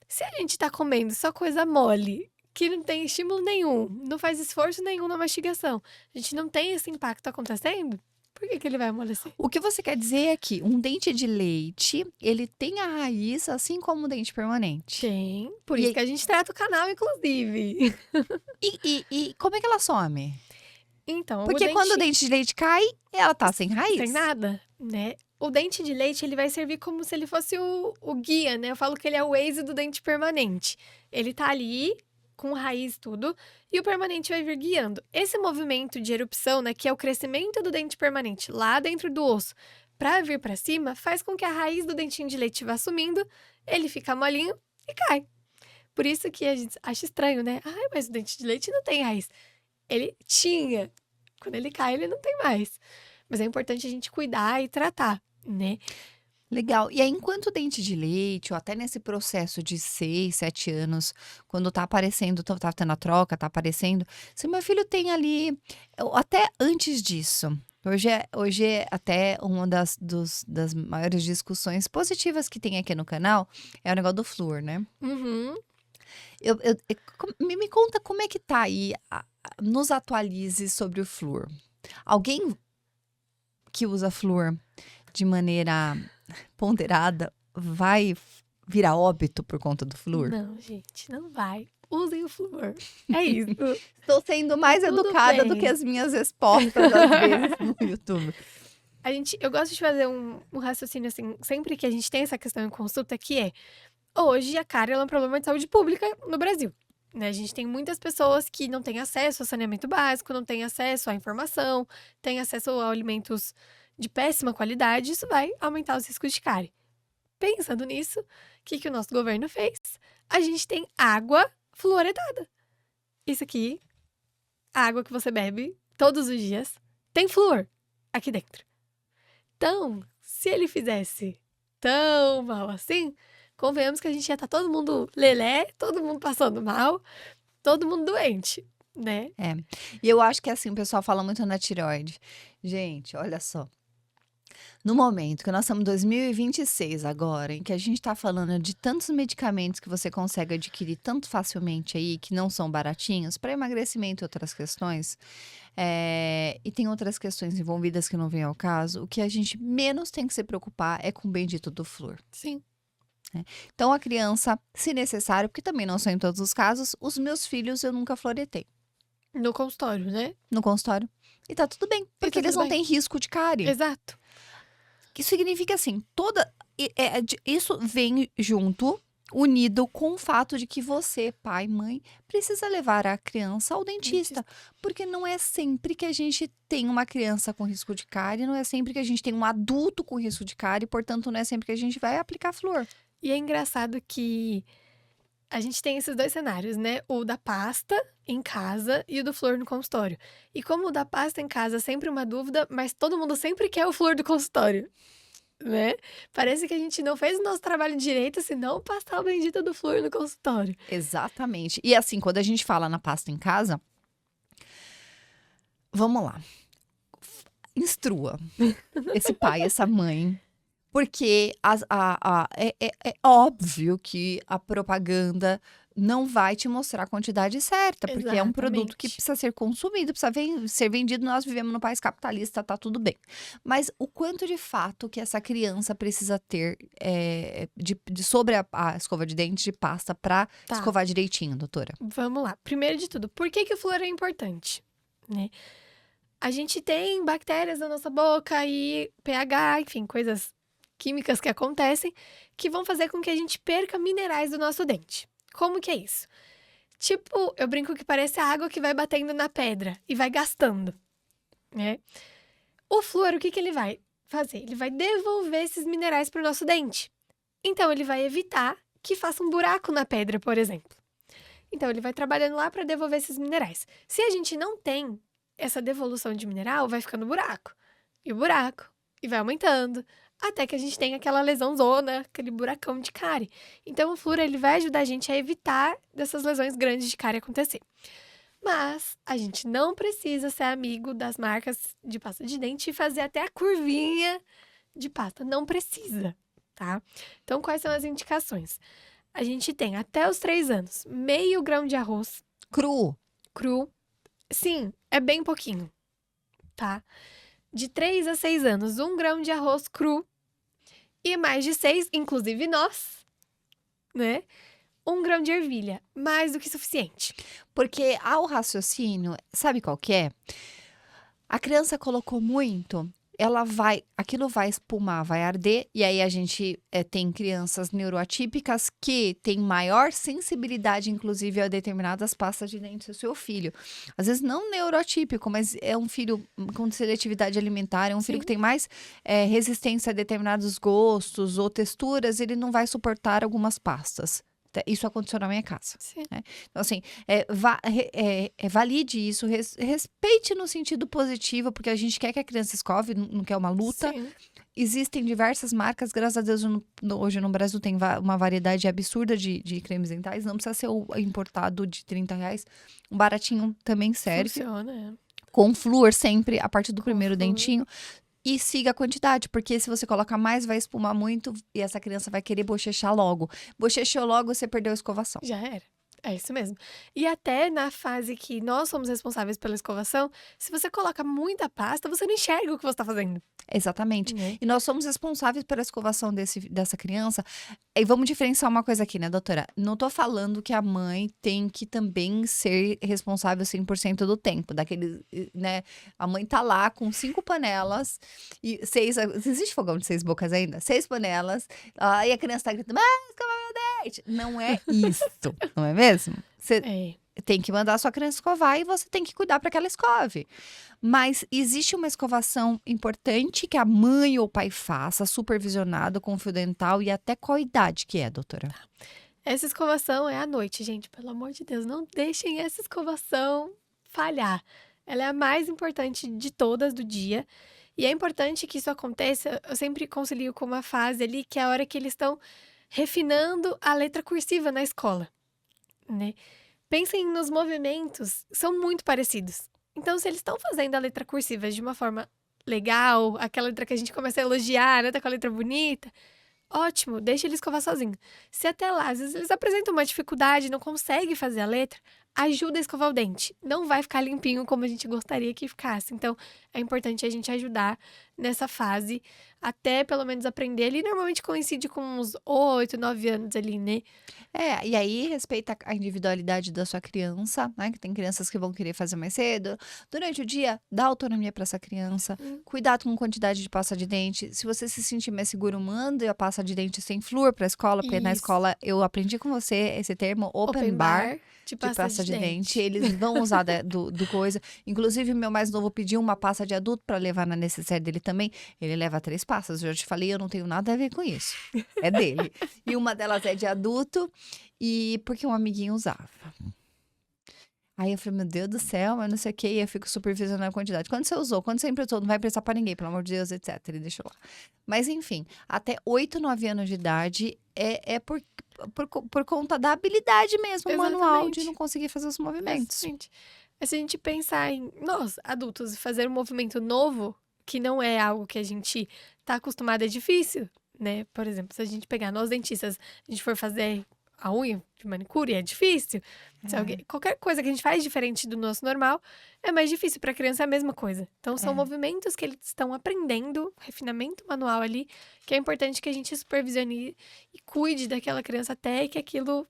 Se a gente tá comendo só coisa mole, que não tem estímulo nenhum, não faz esforço nenhum na mastigação, a gente não tem esse impacto acontecendo, por que que ele vai amolecer? O que você quer dizer é que um dente de leite, ele tem a raiz assim como o dente permanente. Tem, por E isso aí- que a gente trata o canal, inclusive. E como é que ela some? Então, o Porque quando o dente de leite cai, ela tá sem raiz. sem nada, né? O dente de leite, ele vai servir como se ele fosse o guia, né? Eu falo que ele é o Waze do dente permanente. Ele tá ali, com raiz e tudo, e o permanente vai vir guiando. Esse movimento de erupção, né, que é o crescimento do dente permanente lá dentro do osso, pra vir pra cima, faz com que a raiz do dentinho de leite vá sumindo, ele fica molinho e cai. Por isso que a gente acha estranho, né? Ai, mas o dente de leite não tem raiz. Ele tinha. Quando ele cai, ele não tem mais. Mas é importante a gente cuidar e tratar, né? Legal. E aí, enquanto o dente de leite, ou até nesse processo de 6, 7 anos, quando tá aparecendo, tá tendo a troca, tá aparecendo, se meu filho tem ali, ou até antes disso, hoje é até uma das maiores discussões positivas que tem aqui no canal, é o negócio do flúor, né? Uhum. Me conta como é que tá aí, nos atualize sobre o flúor. Alguém que usa flúor de maneira ponderada vai virar óbito por conta do flúor? Não, gente, não vai. Usem o flúor. É isso. Estou sendo mais Tudo educada do bem. que as minhas respostas às vezes no YouTube. Eu gosto de fazer um raciocínio assim, sempre que a gente tem essa questão em consulta, que é: hoje a cárie ela é um problema de saúde pública no Brasil. Né? A gente tem muitas pessoas que não têm acesso ao saneamento básico, não têm acesso à informação, têm acesso a alimentos de péssima qualidade, isso vai aumentar os riscos de cárie. Pensando nisso, o que o nosso governo fez? A gente tem água fluoretada. Isso aqui, a água que você bebe todos os dias, tem flúor aqui dentro. Então, se ele fizesse tão mal assim, convenhamos que a gente ia estar todo mundo lelé, todo mundo passando mal, todo mundo doente, né? E eu acho que assim, o pessoal fala muito na tireoide. Gente, olha só. No momento que nós estamos em 2026 agora, em que a gente está falando de tantos medicamentos que você consegue adquirir tanto facilmente aí, que não são baratinhos, para emagrecimento e outras questões, e tem outras questões envolvidas que não vêm ao caso, o que a gente menos tem que se preocupar é com o bendito do flúor. Sim. Então, a criança, se necessário, porque também não são em todos os casos, os meus filhos eu nunca fluoretei No consultório, né? no consultório. E tá tudo bem, porque tá eles tudo não bem. têm risco de cárie. Exato. Que significa assim, isso vem junto, unido com o fato de que você, pai, mãe, precisa levar a criança ao dentista. Porque não é sempre que a gente tem uma criança com risco de cárie, não é sempre que a gente tem um adulto com risco de cárie, portanto, não é sempre que a gente vai aplicar flúor. E é engraçado que a gente tem esses 2 cenários, né, o da pasta em casa e o do flúor no consultório. E como o da pasta em casa é sempre uma dúvida, mas todo mundo sempre quer o flúor do consultório, né. Parece que a gente não fez o nosso trabalho direito se não passar o bendito do flúor no consultório. Exatamente. E assim, quando a gente fala na pasta em casa, vamos lá. Instrua esse pai, essa mãe. Porque é óbvio que a propaganda não vai te mostrar a quantidade certa, porque é um produto que Exatamente. precisa ser consumido, precisa ser vendido. Nós vivemos num país capitalista, tá tudo bem. Mas o quanto de fato que essa criança precisa ter sobre a escova de dente de pasta para Tá, escovar direitinho, doutora? vamos lá. Primeiro de tudo, por que que o flúor é importante, né? A gente tem bactérias na nossa boca e pH, enfim, coisas químicas que acontecem que vão fazer com que a gente perca minerais do nosso dente. Como que é isso? Tipo, eu brinco que parece a água que vai batendo na pedra e vai gastando, né? O flúor, o que que ele vai fazer? Ele vai devolver esses minerais para o nosso dente. Então, ele vai evitar que faça um buraco na pedra, por exemplo. Então, ele vai trabalhando lá para devolver esses minerais. Se a gente não tem essa devolução de mineral, vai ficando buraco. E o buraco. E vai aumentando. Até que a gente tem aquela lesãozona, aquele buracão de cárie. Então, o flúor ele vai ajudar a gente a evitar dessas lesões grandes de cárie acontecer. Mas a gente não precisa ser amigo das marcas de pasta de dente e fazer até a curvinha de pasta. Não precisa, tá? Então, quais são as indicações? A gente tem até os 3 anos, meio grão de arroz Cru. cru. Sim, é bem pouquinho, tá? De 3 a 6 anos, 1 grão de arroz cru. E mais de 6, inclusive nós, né? 1 grão de ervilha, mais do que suficiente. Porque ao raciocínio, sabe qual que é? A criança colocou muito, aquilo vai espumar, vai arder, e aí a gente tem crianças neuroatípicas que têm maior sensibilidade, inclusive, a determinadas pastas de dente do seu filho. Às vezes não neuroatípico, mas é um filho com seletividade alimentar, é um filho que Sim. tem mais resistência a determinados gostos ou texturas, ele não vai suportar algumas pastas. Isso aconteceu na minha casa. Sim. Né? Então, assim, valide isso, respeite no sentido positivo, porque a gente quer que a criança escove, não quer uma luta. Sim. Existem diversas marcas, graças a Deus, hoje no Brasil tem uma variedade absurda de cremes dentais, não precisa ser o importado de R$ 30, um baratinho também serve. Funciona, Com flúor sempre, a partir do primeiro flúor. dentinho. E siga a quantidade, porque se você colocar mais, vai espumar muito e essa criança vai querer bochechar logo. Bochechou logo, você perdeu a escovação. Já era. É isso mesmo. E até na fase que nós somos responsáveis pela escovação, se você coloca muita pasta, você não enxerga o que você tá fazendo, Exatamente. né? E nós somos responsáveis pela escovação dessa criança. E vamos diferenciar uma coisa aqui, né, doutora? Não tô falando que a mãe tem que também ser responsável 100% do tempo. Né? A mãe tá lá com 5 panelas e 6... Existe fogão de 6 bocas ainda? 6 panelas. E a criança tá gritando, escova meu dente. Não é isso, não é mesmo? Você tem que mandar a sua criança escovar e você tem que cuidar para que ela escove. Mas existe uma escovação importante que a mãe ou o pai faça, supervisionado com fio dental, e até qual idade que é, doutora? Essa escovação é à noite, gente. Pelo amor de Deus, não deixem essa escovação falhar. Ela é a mais importante de todas do dia. E é importante que isso aconteça, eu sempre concilio com uma fase ali, que é a hora que eles estão refinando a letra cursiva na escola, né? Pensem nos movimentos, são muito parecidos. Então, se eles estão fazendo a letra cursiva de uma forma legal, aquela letra que a gente começa a elogiar, né? Tá com a letra bonita, ótimo, deixa ele escovar sozinho. Se até lá, às vezes eles apresentam uma dificuldade, não conseguem fazer a letra, ajuda a escovar o dente. Não vai ficar limpinho como a gente gostaria que ficasse. Então, é importante a gente ajudar nessa fase, até pelo menos aprender ali. Normalmente coincide com uns 8, 9 anos ali, né? E aí respeita a individualidade da sua criança, né? Que tem crianças que vão querer fazer mais cedo. Durante o dia, dá autonomia para essa criança. Cuidado com quantidade de pasta de dente. Se você se sentir mais seguro, manda a pasta de dente sem flúor para a escola, porque na Isso. escola eu aprendi com você esse termo, open bar. de De pasta pasta de de dente, dente. eles vão usar do coisa. Inclusive, o meu mais novo pediu uma pasta de adulto para levar na necessaire dele também. Ele leva 3 pastas. Eu já te falei, eu não tenho nada a ver com isso. É dele. E uma delas é de adulto, e porque um amiguinho usava. Aí eu falei, meu Deus do céu, mas não sei o que, e eu fico supervisionando a quantidade. Quando você usou? Quando você emprestou? Não vai prestar pra ninguém, pelo amor de Deus, etc. Ele deixou lá. Mas enfim, até 8, 9 anos de idade é por conta da habilidade mesmo, manual, de Exatamente. não conseguir fazer os movimentos. Exatamente. Mas se a gente pensar em nós, adultos, fazer um movimento novo, que não é algo que a gente tá acostumado, é difícil, né? Por exemplo, se a gente pegar nós dentistas, a gente for fazer a unha de manicure, é difícil. Se qualquer coisa que a gente faz diferente do nosso normal, é mais difícil. Para criança é a mesma coisa. Então, são É. movimentos que eles estão aprendendo, refinamento manual ali, que é importante que a gente supervisione e cuide daquela criança até que aquilo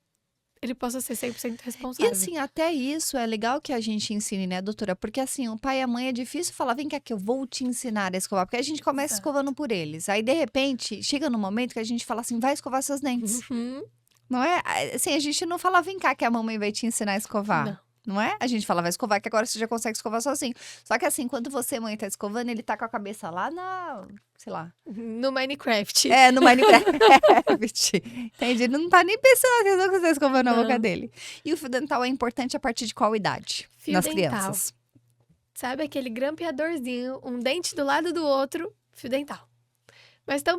ele possa ser 100% E responsável. assim, até isso é legal que a gente ensine, né, doutora? Porque assim, o pai e a mãe é difícil falar, vem cá que eu vou te ensinar a escovar. Porque a gente começa Exato. escovando por eles. Aí, de repente, chega no momento que a gente fala assim, vai escovar seus dentes. Uhum. Não é? Assim, a gente não fala, vem cá que a mamãe vai te ensinar a escovar. Não. Não é? A gente fala, vai escovar, que agora você já consegue escovar sozinho. Só que assim, quando você, mãe, tá escovando, ele tá com a cabeça lá sei lá. No Minecraft. No Minecraft. Entende? Ele não tá nem pensando atenção que você tá escovando a boca Não. dele. E o fio dental é importante a partir de qual idade? Fio Nas dental. crianças. Sabe aquele grampeadorzinho, um dente do lado do outro, fio dental. Mas tão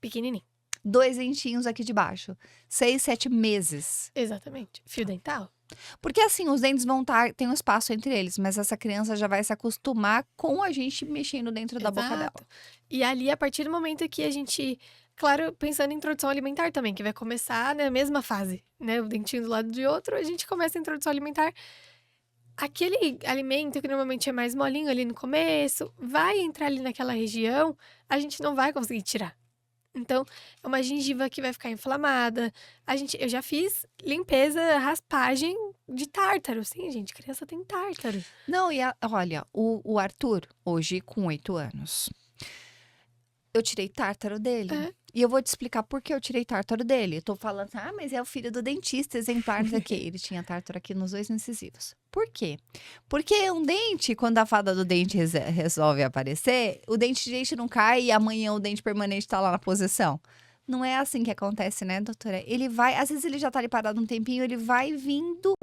pequenininho. 2 dentinhos aqui de baixo. 6, 7 meses. Exatamente. Fio dental. Porque assim, os dentes vão tem um espaço entre eles, mas essa criança já vai se acostumar com a gente mexendo dentro da boca dela. Exato. E ali, a partir do momento que a gente... Claro, pensando em introdução alimentar também, que vai começar na mesma fase, né? O dentinho do lado de outro, a gente começa a introdução alimentar. Aquele alimento que normalmente é mais molinho ali no começo, vai entrar ali naquela região, a gente não vai conseguir tirar. Então, é uma gengiva que vai ficar inflamada. Eu já fiz limpeza, raspagem de tártaro. Sim, gente, criança tem tártaro. Não, olha, o Arthur, hoje com 8 anos, eu tirei tártaro dele. É. E eu vou te explicar por que eu tirei tártaro dele. Eu tô falando, mas é o filho do dentista, exemplar daqui. Ele tinha tártaro aqui nos 2 incisivos. Por quê? Porque um dente, quando a fada do dente resolve aparecer, o dente de dente não cai e amanhã o dente permanente tá lá na posição. Não é assim que acontece, né, doutora? Ele vai, às vezes ele já tá ali parado um tempinho, ele vai vindo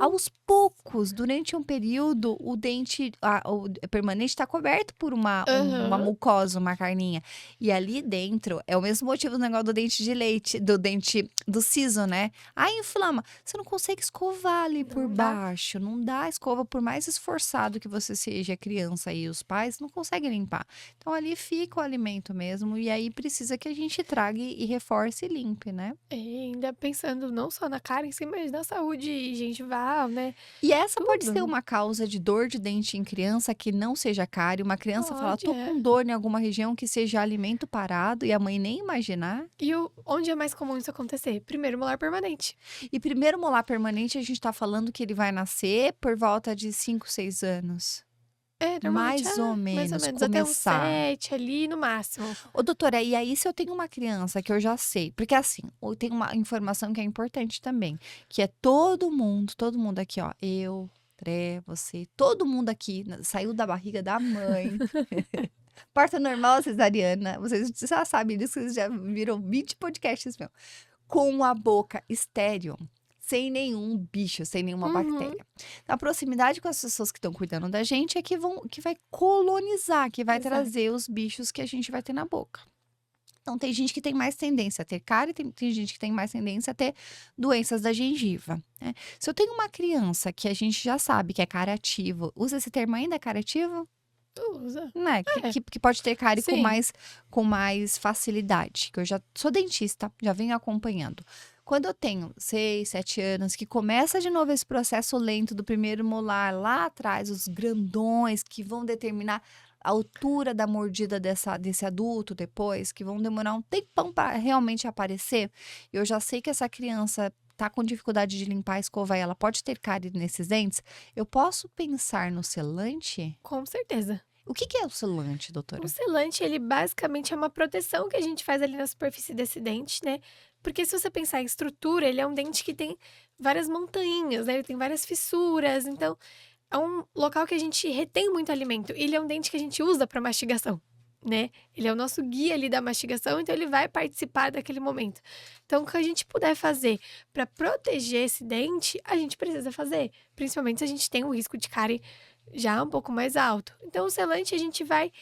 aos poucos, durante um período, o dente o permanente está coberto por uma mucosa, uma carninha. E ali dentro, é o mesmo motivo do negócio do dente de leite, do dente do siso, né? Inflama. Você não consegue escovar ali por baixo. Não dá escova, por mais esforçado que você seja, criança e os pais, não conseguem limpar. Então ali fica o alimento mesmo, e aí precisa que a gente trague e reforce e limpe, né? Ainda pensando não só na cara em si, mas na saúde gengival, né? E essa pode Tudo. ser uma causa de dor de dente em criança que não seja cárie. Uma criança fala, Pode, tô com dor em alguma região que seja alimento parado e a mãe nem imaginar. E onde é mais comum isso acontecer? Primeiro molar permanente. E primeiro molar permanente, a gente tá falando que ele vai nascer por volta de 5, 6 anos. Normalmente Mais ou mais ou menos, menos. Até uns começar. 7 ali no máximo. Ô, doutora, e aí se eu tenho uma criança que eu já sei, porque assim, tem uma informação que é importante também, que é todo mundo aqui, ó, eu, Tré, você, todo mundo aqui saiu da barriga da mãe. Parto normal, cesariana, vocês já sabem disso, vocês já viram 20 podcasts meu, com a boca estéril. Sem nenhum bicho, sem nenhuma bactéria. A proximidade com as pessoas que estão cuidando da gente é que vai colonizar, que vai Exato. trazer os bichos que a gente vai ter na boca. Então, tem gente que tem mais tendência a ter cárie, tem gente que tem mais tendência a ter doenças da gengiva, né? Se eu tenho uma criança que a gente já sabe que é cárie ativo, usa esse termo ainda, cárie ativo? Usa. Né? Que pode ter cárie Sim. com mais facilidade. Que eu já sou dentista, já venho acompanhando. Quando eu tenho 6, 7 anos, que começa de novo esse processo lento do primeiro molar lá atrás, os grandões que vão determinar a altura da mordida desse adulto depois, que vão demorar um tempão para realmente aparecer, eu já sei que essa criança tá com dificuldade de limpar a escova e ela pode ter cárie nesses dentes, eu posso pensar no selante? Com certeza. O que é o selante, O doutora? selante, ele basicamente é uma proteção que a gente faz ali na superfície desse dente, né? Porque se você pensar em estrutura, ele é um dente que tem várias montanhas, né? Ele tem várias fissuras, então é um local que a gente retém muito alimento. Ele é um dente que a gente usa para mastigação, né? Ele é o nosso guia ali da mastigação, então ele vai participar daquele momento. Então, o que a gente puder fazer para proteger esse dente, a gente precisa fazer, principalmente se a gente tem um risco de cárie já um pouco mais alto. Então, o selante a gente vai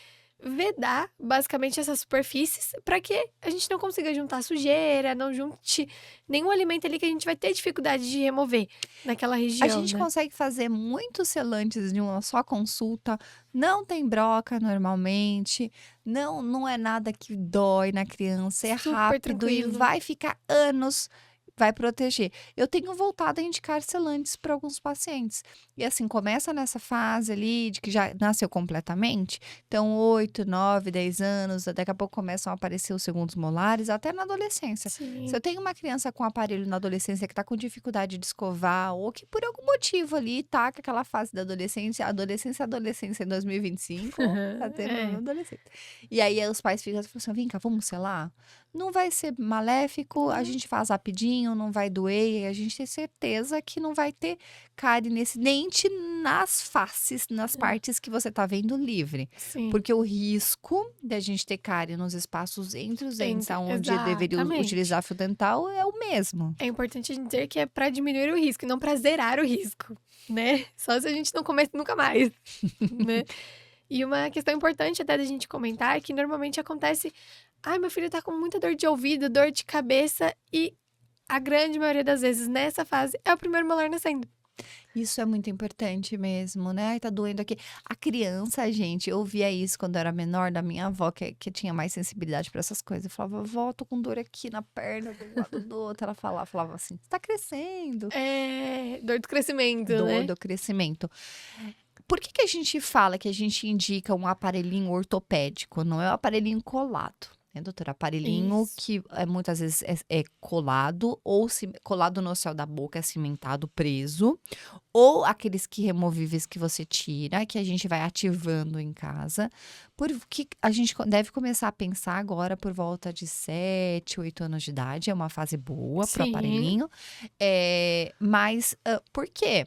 vedar basicamente essas superfícies para que a gente não consiga juntar sujeira, não junte nenhum alimento ali que a gente vai ter dificuldade de remover naquela A região, gente né? consegue fazer muitos selantes de uma só consulta, não tem broca normalmente, não é nada que dói na criança, é Super rápido e tranquilo. vai ficar anos, vai proteger. Eu tenho voltado a indicar selantes para alguns pacientes. E assim, começa nessa fase ali de que já nasceu completamente, então 8, 9, 10 anos, daqui a pouco começam a aparecer os segundos molares, até na adolescência. Se Sim. eu tenho uma criança com aparelho na adolescência que está com dificuldade de escovar, ou que por algum motivo ali tá com aquela fase da adolescência em 2025, tá tendo na É. adolescência. E aí os pais ficam assim, vem cá, vamos selar? Não vai ser maléfico, a Não. gente faz rapidinho, não vai doer, e a gente tem certeza que não vai ter cárie nesse dente nas faces, nas É. partes que você tá vendo livre. Sim. Porque o risco da gente ter cárie nos espaços entre os dentes, aonde deveria Exatamente. utilizar fio dental, é o mesmo. É importante dizer que é para diminuir o risco e não para zerar o risco, né? Só se a gente não comece nunca mais, né? E uma questão importante até da gente comentar é que normalmente acontece: "Ai, meu filho tá com muita dor de ouvido, dor de cabeça", e a grande maioria das vezes nessa fase é o primeiro molar nascendo. Isso é muito importante mesmo, né? Ai, tá doendo aqui. A criança, gente, eu ouvia isso quando eu era menor, da minha avó, que tinha mais sensibilidade para essas coisas. Eu falava, vó, tô com dor aqui na perna, do lado do outro. Ela falava assim, tá crescendo. É, dor do crescimento, Dor né? do crescimento. Por que a gente fala que a gente indica um aparelhinho ortopédico? Não é o aparelhinho colado, né, doutora? Aparelhinho Isso. que muitas vezes é colado, ou colado no céu da boca, é cimentado, preso, ou aqueles que removíveis que você tira, que a gente vai ativando em casa. Porque a gente deve começar a pensar agora por volta de 7, 8 anos de idade, é uma fase boa para o Sim. aparelhinho. Mas por quê?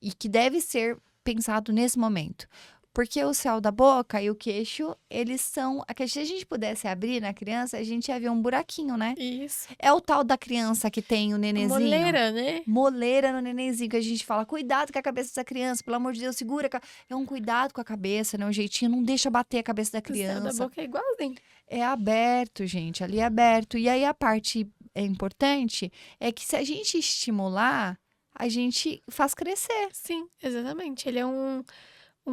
E que deve ser pensado nesse momento. Porque o céu da boca e o queixo, eles são. Se a gente pudesse abrir na criança, a gente ia ver um buraquinho, né? Isso. É o tal da criança que tem o A nenenzinho. moleira, né? Moleira no nenenzinho, que a gente fala, cuidado com a cabeça dessa criança, pelo amor de Deus, segura. É um cuidado com a cabeça, né? Um jeitinho, não deixa bater a cabeça da O céu da criança. boca é igualzinho. É aberto, gente, ali é aberto. E aí a parte importante é que se a gente estimular, a gente faz crescer. Sim, exatamente. Ele é um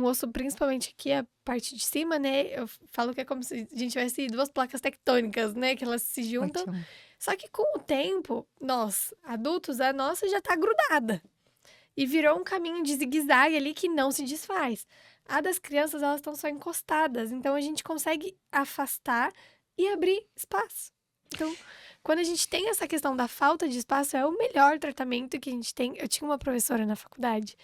osso, principalmente aqui, a parte de cima, né? Eu falo que é como se a gente tivesse duas placas tectônicas, né? Que elas se juntam. Ótimo. Só que com o tempo, nós, adultos, a nossa já tá grudada. E virou um caminho de zigue-zague ali que não se desfaz. A das crianças, elas estão só encostadas. Então a gente consegue afastar e abrir espaço. Então, quando a gente tem essa questão da falta de espaço, é o melhor tratamento que a gente tem. Eu tinha uma professora na faculdade.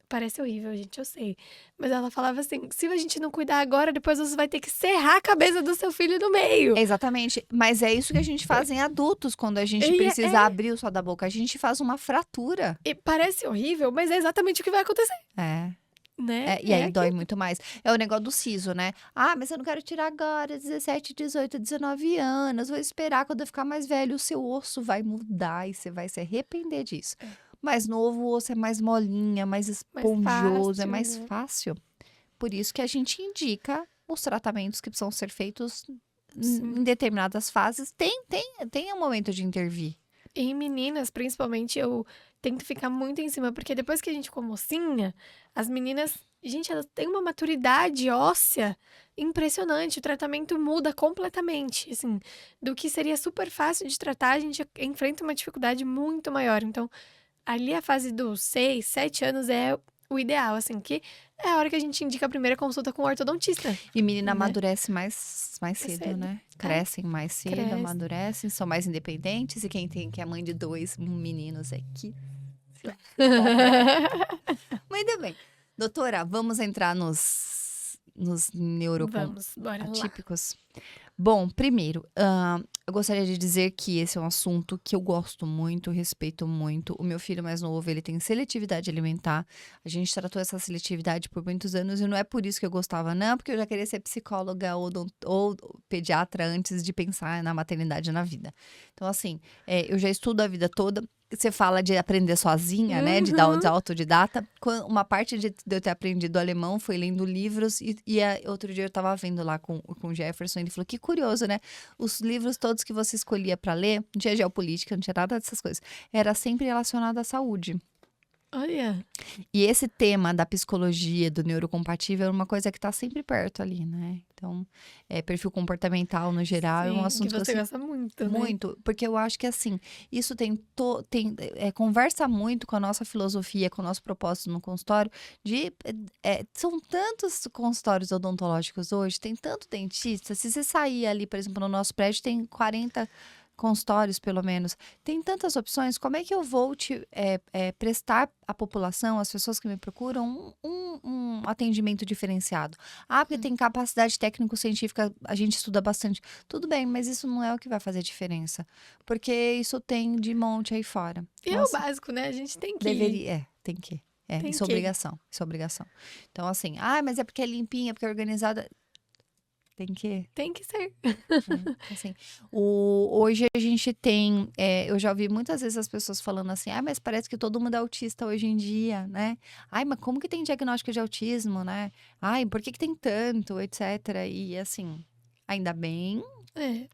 Parece horrível, gente, eu sei. Mas ela falava assim: se a gente não cuidar agora, depois você vai ter que serrar a cabeça do seu filho no meio. Exatamente, mas é isso que a gente faz em adultos, quando a gente E, precisa abrir o céu da boca, a gente faz uma fratura. e parece horrível, mas é exatamente o que vai acontecer, É. né? E aí dói Aquilo. muito mais. É o negócio do siso, né? Ah, mas eu não quero tirar agora, 17, 18, 19 anos, vou esperar quando eu ficar mais velho, o seu osso vai mudar e você vai se arrepender disso. Mais novo, o osso é mais molinha, mais Mais esponjoso, é fácil, mais né? fácil. Por isso que a gente indica os tratamentos que precisam ser feitos Sim. em determinadas fases. Tem um momento de intervir. Em meninas, principalmente, eu tento ficar muito em cima, porque depois que a gente ficou mocinha, as meninas, gente, elas têm uma maturidade óssea impressionante. O tratamento muda completamente, assim, do que seria super fácil de tratar, a gente enfrenta uma dificuldade muito maior. Então, ali a fase dos 6, 7 anos é o ideal, assim, que é a hora que a gente indica a primeira consulta com o ortodontista, E menina né? amadurece mais Mais cedo, cedo. né? É, Crescem mais cedo, cresce. amadurecem, são mais independentes. E quem que é mãe de 2 meninos aqui. Muito bem. Doutora, vamos entrar nos Vamos, bora lá. neuroatípicos? Bom, primeiro, eu gostaria de dizer que esse é um assunto que eu gosto muito, respeito muito. O meu filho mais novo, ele tem seletividade alimentar. A gente tratou essa seletividade por muitos anos e não é por isso que eu gostava, não, porque eu já queria ser psicóloga ou pediatra antes de pensar na maternidade na vida. Então, assim, eu já estudo a vida toda. Você fala de aprender sozinha, né? De Uhum. autodidata. Uma parte de eu ter aprendido alemão foi lendo livros. Outro dia eu tava vendo lá com o Jefferson. Ele falou, que curioso, né? Os livros todos que você escolhia para ler, não tinha geopolítica, não tinha nada dessas coisas. Era sempre relacionado à saúde. Olha, E esse tema da psicologia, do neurocompatível, é uma coisa que tá sempre perto ali, né? Então, perfil comportamental no geral é um sim, que assunto que eu você gosta muito, né? muito, porque eu acho que assim, isso conversa muito com a nossa filosofia, com o nosso propósito no consultório, são tantos consultórios odontológicos hoje, tem tanto dentista, se você sair ali, por exemplo, no nosso prédio, tem 40 consultórios, pelo menos, tem tantas opções, como é que eu vou prestar à população, às pessoas que me procuram, um atendimento diferenciado? Ah, porque tem capacidade técnico-científica, a gente estuda bastante. Tudo bem, mas isso não é o que vai fazer diferença. Porque isso tem de monte aí fora. E Então, é o assim, básico, né? A gente tem que ir. tem que. Tem Isso é que ir. obrigação. Isso é obrigação. Então, assim, mas é porque é limpinha, porque é organizada. Tem que. Tem que ser. Assim, hoje a gente tem. Eu já ouvi muitas vezes as pessoas falando assim, mas parece que todo mundo é autista hoje em dia, né? Ai, mas como que tem diagnóstico de autismo, né? Ai, por que tem tanto, etc. E assim, ainda bem. É,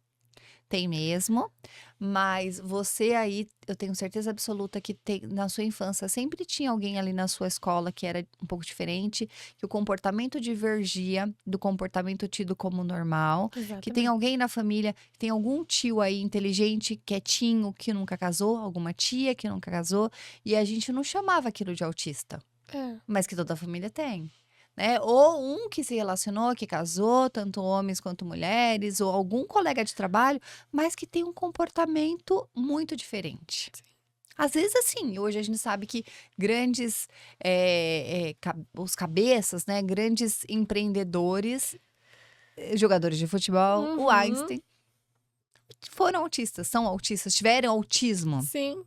Tem mesmo, mas você aí, eu tenho certeza absoluta que na sua infância sempre tinha alguém ali na sua escola que era um pouco diferente, que o comportamento divergia do comportamento tido como normal, que tem exatamente. alguém na família, tem algum tio aí inteligente, quietinho, que nunca casou, alguma tia que nunca casou, e a gente não chamava aquilo de autista, É, mas que toda a família tem. Né? Ou um que se relacionou, que casou, tanto homens quanto mulheres, ou algum colega de trabalho, mas que tem um comportamento muito diferente. Às vezes, assim, hoje a gente sabe que grandes, os cabeças, né? Grandes empreendedores, jogadores de futebol, o uhum, Einstein, foram autistas, são autistas, tiveram autismo. sim,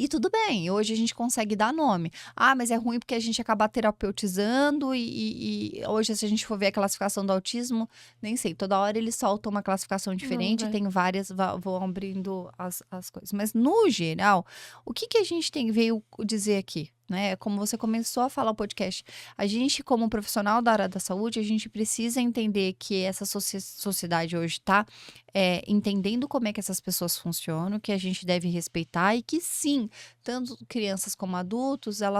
E tudo bem, hoje a gente consegue dar nome. Mas é ruim porque a gente acaba terapeutizando e hoje, se a gente for ver a classificação do autismo, nem sei, toda hora eles soltam uma classificação não diferente, vai. tem várias, vão abrindo as coisas. Mas, no geral, o que a gente veio dizer aqui? Né? Como você começou a falar o podcast, a gente, como profissional da área da saúde, a gente precisa entender que essa sociedade hoje está entendendo como é que essas pessoas funcionam, que a gente deve respeitar e que sim, tanto crianças como adultos, a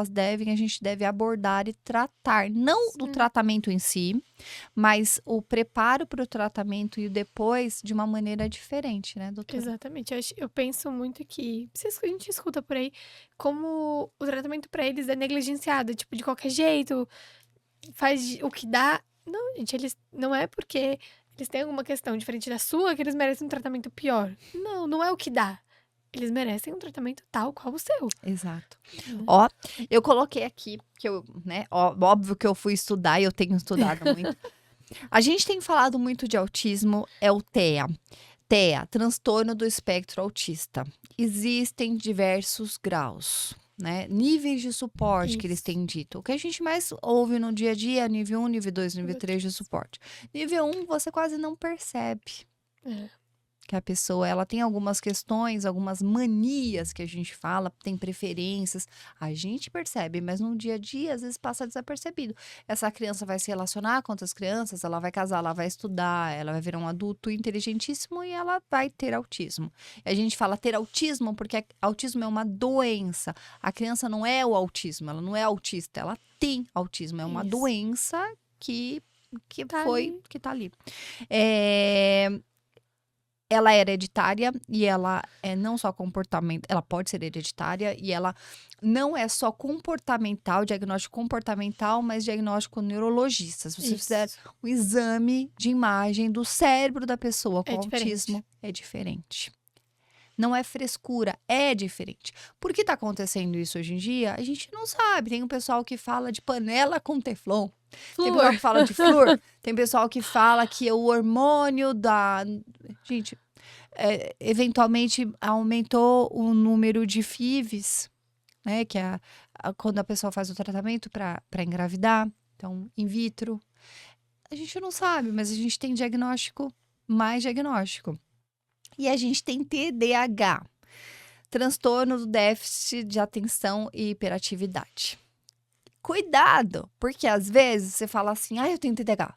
gente deve abordar e tratar, não do Sim, tratamento em si, mas o preparo para o tratamento e o depois de uma maneira diferente, né, doutora? exatamente. Eu penso muito que a gente escuta por aí como o tratamento pra eles é negligenciado, tipo, de qualquer jeito, o que dá. Não, gente, eles não é porque eles têm alguma questão diferente da sua que eles merecem um tratamento pior. Não, não é o que dá. Eles merecem um tratamento tal qual o seu, Exato. né? Ó, eu coloquei aqui, que eu, né, óbvio que eu fui estudar e eu tenho estudado muito. A gente tem falado muito de autismo, é o TEA. TEA, transtorno do espectro autista. Existem diversos graus, né? Níveis de suporte que eles Isso. têm dito. O que a gente mais ouve no dia a dia é nível 1, nível 2, nível Nível 3 de 3. suporte. Nível 1 você quase não percebe. É. que a pessoa ela tem algumas questões, algumas manias que a gente fala, tem preferências, a gente percebe, mas no dia a dia às vezes passa desapercebido. Essa criança vai se relacionar com outras crianças, ela vai casar, ela vai estudar, ela vai virar um adulto inteligentíssimo e ela vai ter autismo. A gente fala ter autismo porque autismo é uma doença. A criança não é o autismo, ela não é autista, ela tem autismo, é uma Isso. doença que Tá foi, ali. que tá ali. É, ela é hereditária e ela é não só comportamento, ela pode ser hereditária e ela não é só comportamental, diagnóstico comportamental, mas diagnóstico neurologista. Se você fizer Isso. o exame de imagem do cérebro da pessoa com É diferente. autismo, é diferente. Não é frescura, é diferente. Por que está acontecendo isso hoje em dia? A gente não sabe. Tem um pessoal que fala de panela com teflon. Tem pessoal que Flúor. fala de flúor. Tem pessoal que fala que é o hormônio da... Gente, eventualmente aumentou o número de FIVs, né? Que é quando a pessoa faz o tratamento para engravidar. Então, in vitro. A gente não sabe, mas a gente tem diagnóstico, mais diagnóstico. E a gente tem TDAH, transtorno do déficit de atenção e hiperatividade. Cuidado, porque às vezes você fala assim, eu tenho TDAH.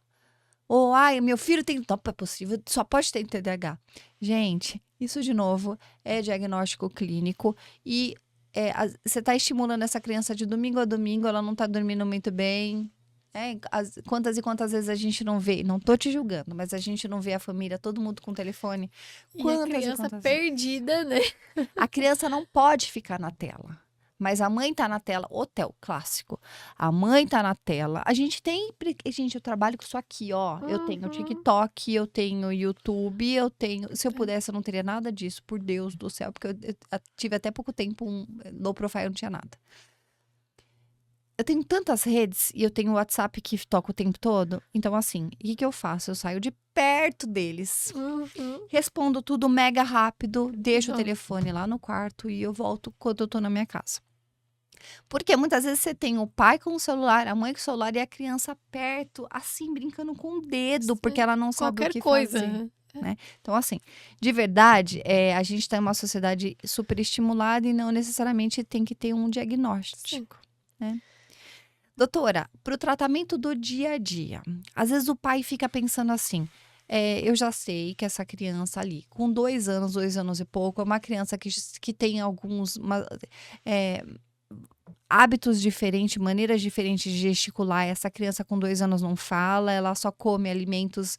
Ou, meu filho tem... Não, é possível, só pode ter TDAH. Gente, isso de novo é diagnóstico clínico e você está estimulando essa criança de domingo a domingo, ela não está dormindo muito bem. Quantas e quantas vezes a gente não vê, não tô te julgando, mas a gente não vê a família, todo mundo com telefone. E a Quantas e criança quantas vezes? perdida, né? A criança não pode ficar na tela. Mas a mãe tá na tela, hotel clássico. A mãe tá na tela. A gente tem, gente, eu trabalho com isso aqui, ó. Eu tenho Uhum. TikTok, eu tenho YouTube, eu tenho. Se eu pudesse, eu não teria nada disso, por Deus do céu, porque eu tive até pouco tempo um low profile, não tinha nada. Eu tenho tantas redes e eu tenho o WhatsApp que toca o tempo todo. Então, assim, o que eu faço? Eu saio de perto deles. Uhum. Respondo tudo mega rápido, deixo o Bom. telefone lá no quarto e eu volto quando eu tô na minha casa. Porque muitas vezes você tem o pai com o celular, a mãe com o celular e a criança perto, assim, brincando com o dedo, porque Sim. ela não sabe o Qualquer que coisa. fazer. Né? Então, assim, de verdade, a gente está em uma sociedade super estimulada e não necessariamente tem que ter um diagnóstico. Né? Doutora, para o tratamento do dia a dia, às vezes o pai fica pensando assim, eu já sei que essa criança ali, com 2 anos e pouco, é uma criança que tem alguns hábitos diferentes, maneiras diferentes de gesticular. Essa criança com 2 anos não fala, ela só come alimentos,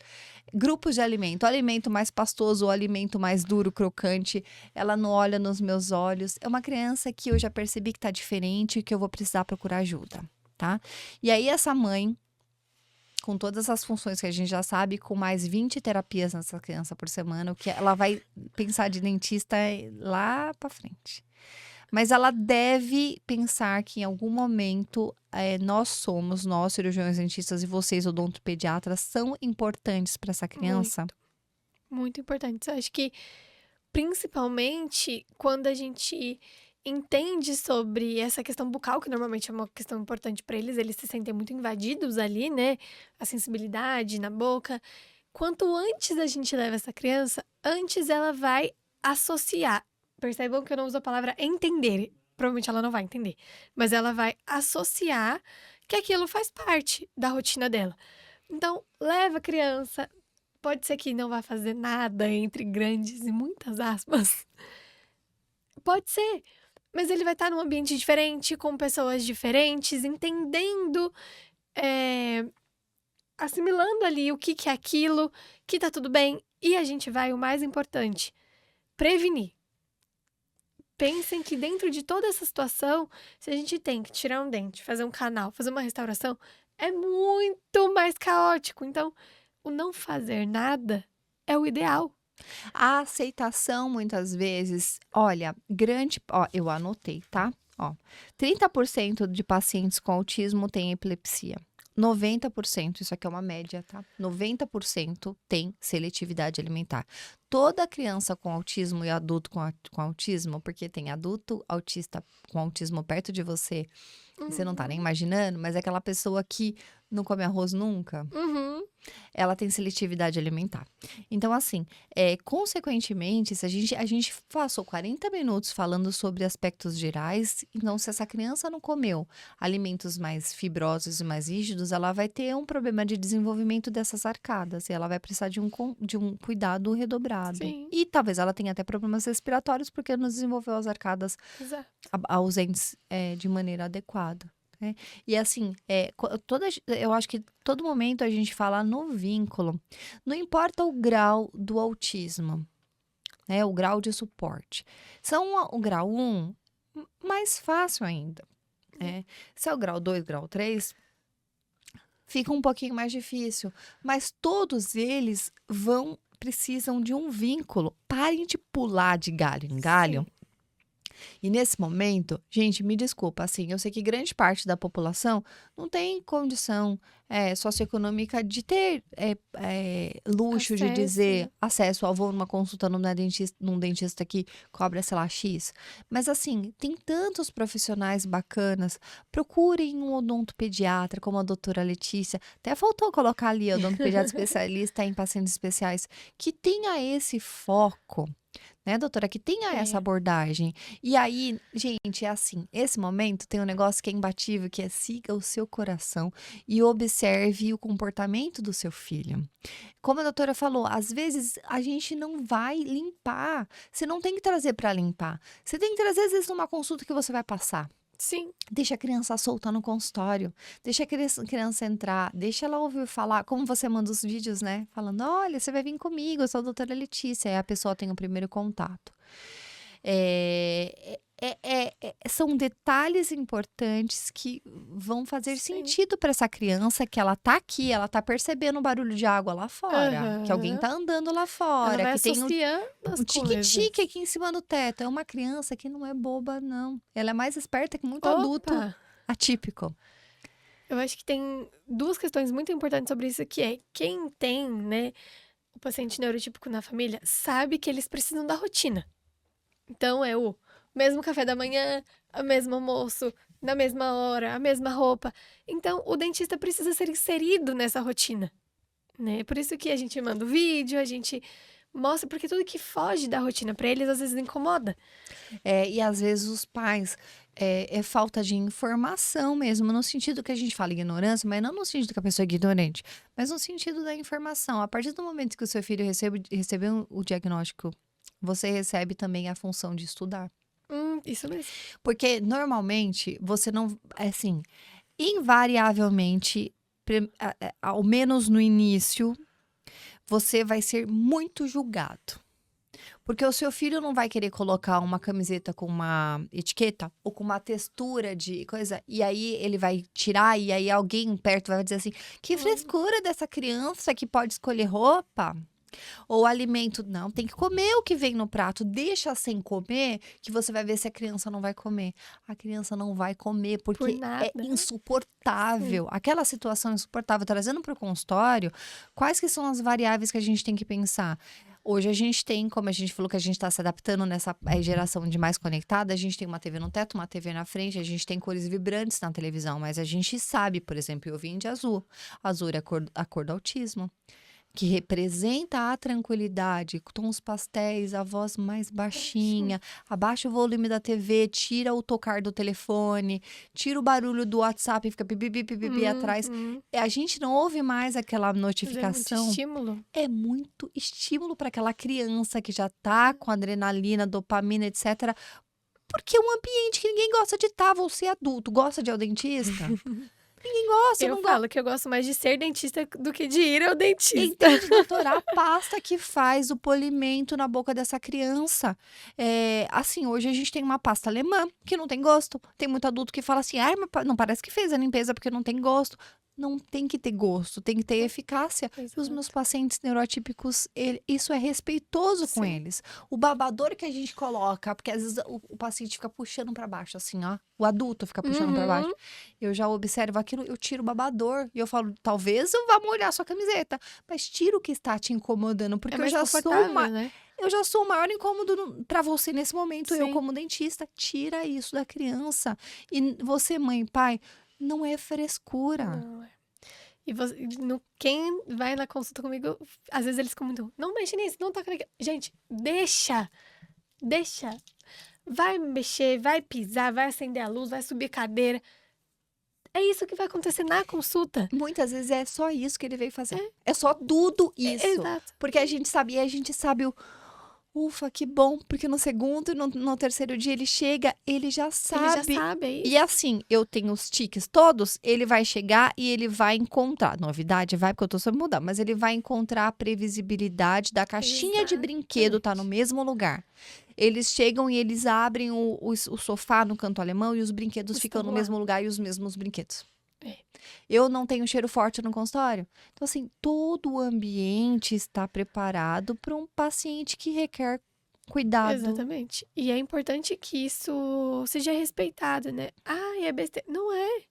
grupos de alimento, alimento mais pastoso ou alimento mais duro, crocante. Ela não olha nos meus olhos. É uma criança que eu já percebi que está diferente e que eu vou precisar procurar ajuda. Tá? E aí essa mãe, com todas as funções que a gente já sabe, com mais 20 terapias nessa criança por semana, o que ela vai pensar de dentista lá para frente. Mas ela deve pensar que em algum momento nós, cirurgiões dentistas e vocês, odontopediatras, são importantes para essa criança. Muito, muito importante. Eu acho que, principalmente, quando a gente entende sobre essa questão bucal, que normalmente é uma questão importante para eles se sentem muito invadidos ali, né? A sensibilidade na boca. Quanto antes a gente leva essa criança, antes ela vai associar. Percebam que eu não uso a palavra entender. Provavelmente ela não vai entender. Mas ela vai associar que aquilo faz parte da rotina dela. Então, leva a criança. Pode ser que não vá fazer nada, entre grandes e muitas aspas. Pode ser. Mas ele vai estar num ambiente diferente, com pessoas diferentes, entendendo, assimilando ali o que é aquilo, que tá tudo bem. E a gente vai, o mais importante, prevenir. Pensem que dentro de toda essa situação, se a gente tem que tirar um dente, fazer um canal, fazer uma restauração, é muito mais caótico. Então, o não fazer nada é o ideal. A aceitação, muitas vezes, olha, eu anotei, tá? 30% de pacientes com autismo têm epilepsia. 90%, isso aqui é uma média, tá? 90% tem seletividade alimentar. Toda criança com autismo e adulto com autismo, porque tem adulto autista com autismo perto de você, e você não tá nem imaginando, mas é aquela pessoa que não come arroz nunca. Uhum. ela tem seletividade alimentar. Então, assim, consequentemente, se a gente passou 40 minutos falando sobre aspectos gerais, então se essa criança não comeu alimentos mais fibrosos e mais rígidos, ela vai ter um problema de desenvolvimento dessas arcadas e ela vai precisar de um cuidado redobrado. Sim, E talvez ela tenha até problemas respiratórios porque não desenvolveu as arcadas exato. ausentes de maneira adequada. Né? E assim, eu acho que todo momento a gente fala no vínculo, não importa o grau do autismo, né? O grau de suporte. São o grau 1, mais fácil ainda. Né? Se é o grau 2, grau 3, fica um pouquinho mais difícil. Mas todos eles precisam de um vínculo. Parem de pular de galho em galho. Sim. E nesse momento, gente, me desculpa, assim, eu sei que grande parte da população não tem condição socioeconômica de ter luxo de Acesso, dizer né? acesso ao vou numa consulta num dentista que cobra, sei lá, X. Mas assim, tem tantos profissionais bacanas. Procurem um odontopediatra, como a doutora Letícia. Até faltou colocar ali, odontopediatra especialista em pacientes especiais, que tenha esse foco. Né, doutora, que tenha essa É. abordagem. E aí, gente, é assim, esse momento tem um negócio que é imbatível, que é siga o seu coração e observe o comportamento do seu filho. Como a doutora falou, às vezes a gente não vai limpar. Você não tem que trazer para limpar. Você tem que trazer, às vezes, numa consulta que você vai passar. Sim, Deixa a criança solta no consultório, deixa a criança entrar, deixa ela ouvir falar, como você manda os vídeos, né? Falando, olha, você vai vir comigo, eu sou a doutora Letícia, aí a pessoa tem o primeiro contato. São detalhes importantes que vão fazer sim. sentido para essa criança que ela tá aqui, ela tá percebendo o barulho de água lá fora, que alguém Aham. tá andando lá Ela fora, vai que tem associando as um tique-tique coisas. aqui em cima do teto. É uma criança que não é boba, não. Ela é mais esperta que muito adulto Opa! atípico. Eu acho que tem duas questões muito importantes sobre isso, que é quem tem, né, o paciente neurotípico na família, sabe que eles precisam da rotina. Então é o mesmo café da manhã, o mesmo almoço, na mesma hora, a mesma roupa. Então o dentista precisa ser inserido nessa rotina, né? Por isso que a gente manda o vídeo, a gente mostra, porque tudo que foge da rotina pra eles às vezes incomoda. E às vezes os pais é falta de informação mesmo, no sentido que a gente fala ignorância, mas não no sentido que a pessoa é ignorante, mas no sentido da informação. A partir do momento que o seu filho recebeu o diagnóstico, você recebe também a função de estudar. Isso mesmo. Porque normalmente você não, assim, invariavelmente, ao menos no início, você vai ser muito julgado. Porque o seu filho não vai querer colocar uma camiseta com uma etiqueta ou com uma textura de coisa, e aí ele vai tirar, e aí alguém perto vai dizer assim: que Hum, frescura dessa criança que pode escolher roupa. Ou alimento, não, tem que comer o que vem no prato, deixa sem comer, que você vai ver se a criança não vai comer. A criança não vai comer por porque é nada. Sim. insuportável. Aquela situação insuportável, trazendo para o consultório, quais que são as variáveis que a gente tem que pensar? Hoje a gente tem, como a gente falou que a gente está se adaptando nessa geração de mais conectada, a gente tem uma TV no teto, uma TV na frente, a gente tem cores vibrantes na televisão, mas a gente sabe, por exemplo, eu vim de azul. Azul é a cor do autismo, que representa a tranquilidade, tons pastéis, a voz mais Baixinho. baixinha, abaixa o volume da TV, tira o tocar do telefone, tira o barulho do WhatsApp e fica pipi, pipi, pipi atrás. Uhum. A gente não ouve mais aquela Mas é muito notificação. estímulo. É muito estímulo para aquela criança que já tá com adrenalina, dopamina, etc. Porque é um ambiente que ninguém gosta de estar. Você adulto, gosta de ir ao dentista? Ninguém gosta, Eu não gosta. falo que eu gosto mais de ser dentista do que de ir ao dentista. Entende, doutora? A pasta que faz o polimento na boca dessa criança. Assim, hoje a gente tem uma pasta alemã que não tem gosto. Tem muito adulto que fala assim, ai, mas não parece que fez a limpeza porque não tem gosto. Não tem que ter gosto, tem que ter eficácia. E os meus Exato. pacientes neurotípicos, isso é respeitoso com Sim. eles. O babador que a gente coloca, porque às vezes o paciente fica puxando para baixo, assim, ó. O adulto fica puxando para baixo. Uhum. Eu já observo aquilo, eu tiro o babador. E eu falo, talvez eu vá molhar sua camiseta, mas tira o que está te incomodando, É porque mais confortável, né? eu já sou o maior incômodo para você nesse momento, eu Sim. como dentista. Tira isso da criança. E você, mãe e pai, não é frescura. Não é. E quem vai na consulta comigo, às vezes eles ficam muito, não mexe nisso, não toca naquilo. Gente, deixa. Vai mexer, vai pisar, vai acender a luz, vai subir cadeira. É isso que vai acontecer na consulta. Muitas vezes é só isso que ele veio fazer. É só tudo isso. Exato. Porque a gente sabe o ufa, que bom, porque no segundo e no terceiro dia ele chega, ele já Ele já sabe. sabe, é E isso. assim, eu tenho os tiques todos, ele vai chegar e ele vai encontrar. Novidade, vai, porque eu tô sobre mudar, mas ele vai encontrar a previsibilidade da caixinha de brinquedo, tá no Exatamente. mesmo lugar. Eles chegam e eles abrem o sofá no canto alemão e os brinquedos ficam Estão no lá. mesmo lugar e os mesmos brinquedos. É. Eu não tenho cheiro forte no consultório. Então, assim, todo o ambiente está preparado para um paciente que requer cuidado. Exatamente. E é importante que isso seja respeitado, né? É besteira. Não é.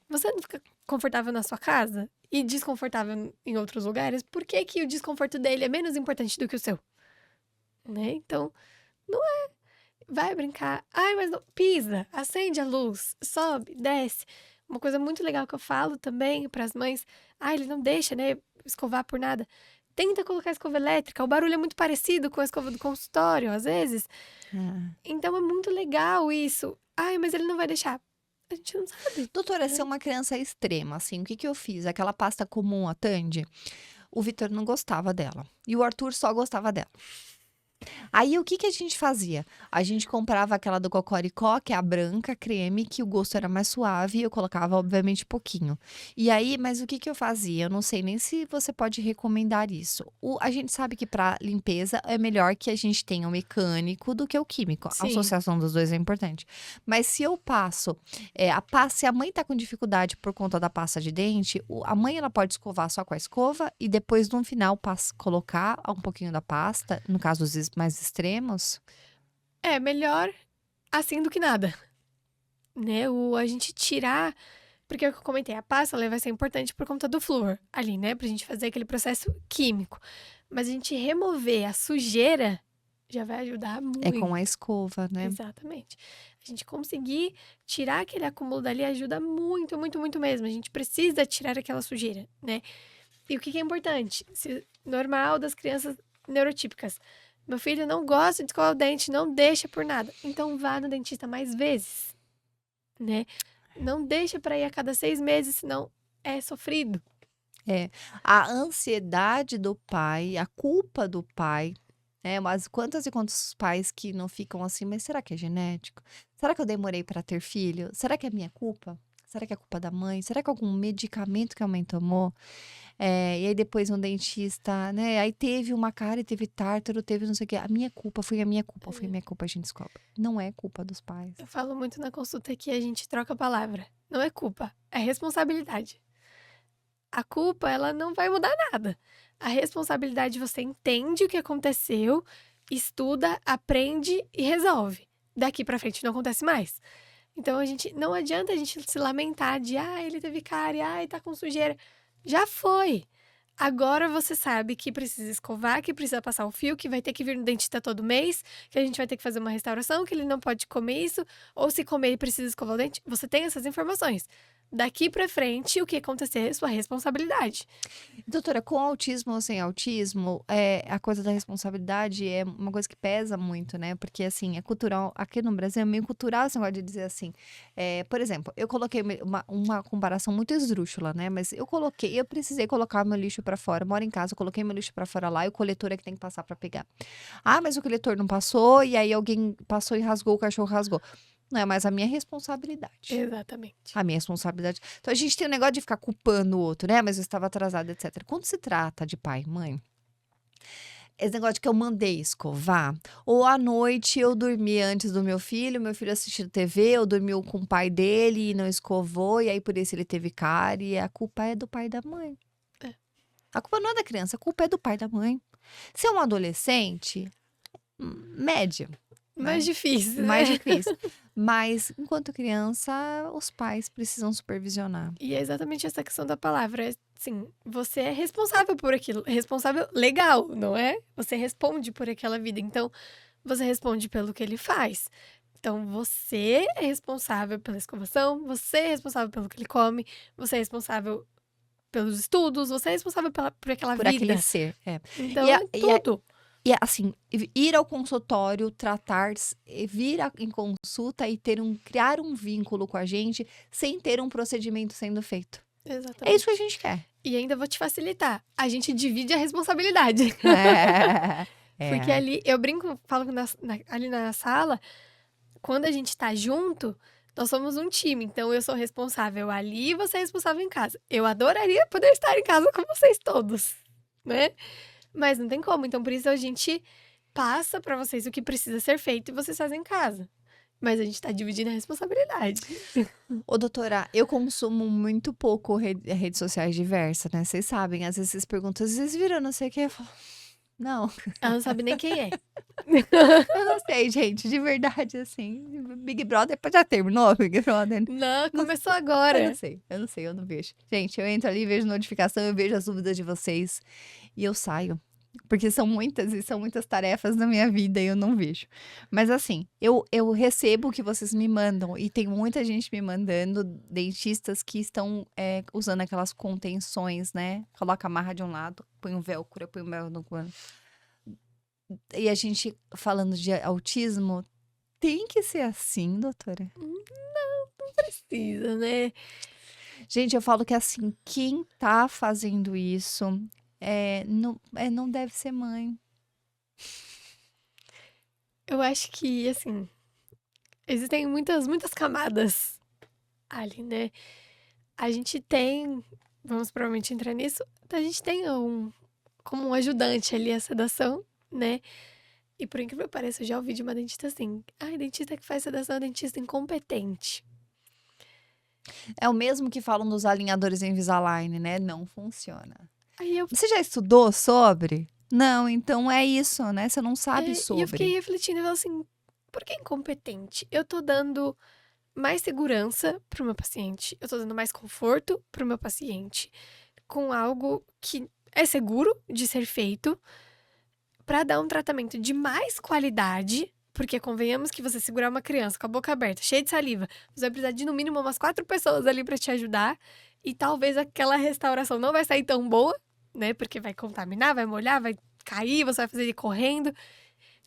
Você não fica confortável na sua casa e desconfortável em outros lugares? Por que que o desconforto dele é menos importante do que o seu? Né? Então, não é. Vai brincar. Mas não. Pisa, acende a luz, sobe, desce. Uma coisa muito legal que eu falo também para as mães. Ele não deixa, né, escovar por nada. Tenta colocar a escova elétrica. O barulho é muito parecido com a escova do consultório, às vezes. Então é muito legal isso. Mas ele não vai deixar. A gente não sabe. Doutora, se é uma criança extrema, assim, o que que eu fiz? Aquela pasta comum, a Tandy, o Vitor não gostava dela. E o Arthur só gostava dela. Aí, o que que a gente fazia? A gente comprava aquela do Cocoricó, que é a branca, creme, que o gosto era mais suave, e eu colocava, obviamente, pouquinho. E aí, mas o que que eu fazia? Eu não sei nem se você pode recomendar isso. A gente sabe que para limpeza é melhor que a gente tenha o mecânico do que o químico. A Sim. associação dos dois é importante. Mas se eu passo, se a mãe tá com dificuldade por conta da pasta de dente, a mãe ela pode escovar só com a escova e depois no final colocar um pouquinho da pasta, no caso dos mais extremos. É melhor assim do que nada. Né? A gente tirar. Porque é o que eu comentei, a pasta ela vai ser importante por conta do flúor ali, né? Pra gente fazer aquele processo químico. Mas a gente remover a sujeira já vai ajudar muito. É com a escova, né? Exatamente. A gente conseguir tirar aquele acúmulo dali ajuda muito, muito, muito mesmo. A gente precisa tirar aquela sujeira, né? E o que é importante? Normal das crianças neurotípicas. Meu filho não gosta de escovar o dente, não deixa por nada. Então vá no dentista mais vezes, né? Não deixa para ir a cada 6 meses, senão é sofrido. A ansiedade do pai, a culpa do pai, né? Mas quantas e quantos pais que não ficam assim, mas será que é genético? Será que eu demorei para ter filho? Será que é minha culpa? Será que é culpa da mãe? Será que é algum medicamento que a mãe tomou? E aí depois no dentista, né? Aí teve uma cárie, teve tártaro, teve não sei o quê. A minha culpa, foi a minha culpa, foi a minha culpa, a gente descobre. Não é culpa dos pais. Eu falo muito na consulta que a gente troca a palavra. Não é culpa, é responsabilidade. A culpa, ela não vai mudar nada. A responsabilidade, você entende o que aconteceu, estuda, aprende e resolve. Daqui pra frente não acontece mais. Então não adianta a gente se lamentar de, ele teve cárie, tá com sujeira. Já foi. Agora você sabe que precisa escovar, que precisa passar o fio, que vai ter que vir no dentista todo mês, que a gente vai ter que fazer uma restauração, que ele não pode comer isso, ou se comer e precisa escovar o dente. Você tem essas informações. Daqui pra frente, o que acontecer é sua responsabilidade. Doutora, com autismo ou sem autismo, a coisa da responsabilidade é uma coisa que pesa muito, né? Porque, assim, é cultural. Aqui no Brasil é meio cultural esse negócio de dizer assim. Por exemplo, eu coloquei uma comparação muito esdrúxula, né? Mas eu precisei colocar meu lixo pra fora. Moro em casa, eu coloquei meu lixo pra fora lá e o coletor é que tem que passar pra pegar. Mas o coletor não passou e aí alguém passou e rasgou, o cachorro rasgou. Não é mais a minha responsabilidade. Exatamente. A minha responsabilidade. Então, a gente tem o negócio de ficar culpando o outro, né? Mas eu estava atrasada, etc. Quando se trata de pai e mãe, esse negócio de que eu mandei escovar, ou à noite eu dormi antes do meu filho assistindo TV, eu dormiu com o pai dele e não escovou, e aí por isso ele teve cárie, a culpa é do pai e da mãe. A culpa não é da criança, a culpa é do pai e da mãe. Se é um adolescente, média. Mais difícil, Mais né? difícil. Mas, enquanto criança, os pais precisam supervisionar. E é exatamente essa questão da palavra. Assim, você é responsável por aquilo. Responsável legal, não é? Você responde por aquela vida. Então, você responde pelo que ele faz. Então, você é responsável pela escovação, você é responsável pelo que ele come, você é responsável pelos estudos, você é responsável por aquela Por aquele vida. ser. Então, E, é tudo. e assim, ir ao consultório, tratar, vir em consulta e criar um vínculo com a gente sem ter um procedimento sendo feito. É isso que a Exatamente. gente quer. E ainda vou te facilitar. A gente divide a responsabilidade. Porque É. ali, eu brinco, falo ali na sala, quando a gente tá junto, nós somos um time. Então, eu sou responsável ali e você é responsável em casa. Eu adoraria poder estar em casa com vocês todos, né? Mas não tem como. Então, por isso a gente passa pra vocês o que precisa ser feito e vocês fazem em casa. Mas a gente tá dividindo a responsabilidade. Ô, doutora, eu consumo muito pouco redes sociais diversas, né? Vocês sabem, às vezes vocês perguntam, vocês viram não sei o quê? Eu falo, não, Ela não sabe nem quem é. eu não sei, gente, de verdade, assim. Big Brother, já terminou, Big Brother? Não, começou Eu agora. não sei, eu não vejo. Gente, eu entro ali, vejo notificação, eu vejo as dúvidas de vocês e eu saio. Porque são muitas tarefas na minha vida e eu não vejo. Mas assim, eu recebo o que vocês me mandam e tem muita gente me mandando, dentistas que estão usando aquelas contenções, né? Coloca a marra de um lado, põe um velcro, põe um velcro no outro. E a gente falando de autismo, tem que ser assim, doutora? Precisa, né? Gente, eu falo que assim, quem tá fazendo isso não deve ser mãe. Eu acho que, assim, existem muitas camadas ali, né? A gente tem, vamos provavelmente entrar nisso, a gente tem como um ajudante ali a sedação, né? E por incrível que pareça, eu já ouvi de uma dentista assim: ai, dentista que faz sedação é dentista incompetente. É o mesmo que falam dos alinhadores Invisalign, né? Não funciona. Aí eu, Você já estudou sobre? Não, então é isso, né? Você não sabe e eu fiquei sobre. refletindo e falei assim: por que incompetente? Eu tô dando mais segurança pro meu paciente, eu tô dando mais conforto pro meu paciente, com algo que é seguro de ser feito, pra dar um tratamento de mais qualidade, porque convenhamos que você segurar uma criança com a boca aberta, cheia de saliva, você vai precisar de no mínimo umas 4 pessoas ali pra te ajudar, e talvez aquela restauração não vai sair tão boa, né? Porque vai contaminar, vai molhar, vai cair, você vai fazer ele correndo.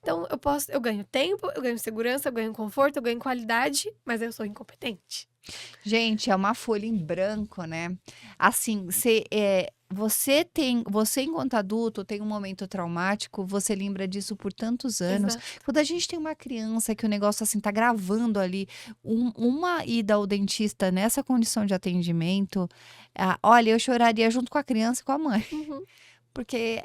Então eu ganho tempo, eu ganho segurança, eu ganho conforto, eu ganho qualidade, mas eu sou incompetente. Gente, é uma folha em branco, né? Assim, você enquanto adulto tem um momento traumático, você lembra disso por tantos anos. Exato. Quando a gente tem uma criança que o negócio assim tá gravando ali, uma ida ao dentista nessa condição de atendimento, olha, eu choraria junto com a criança e com a mãe. Uhum. Porque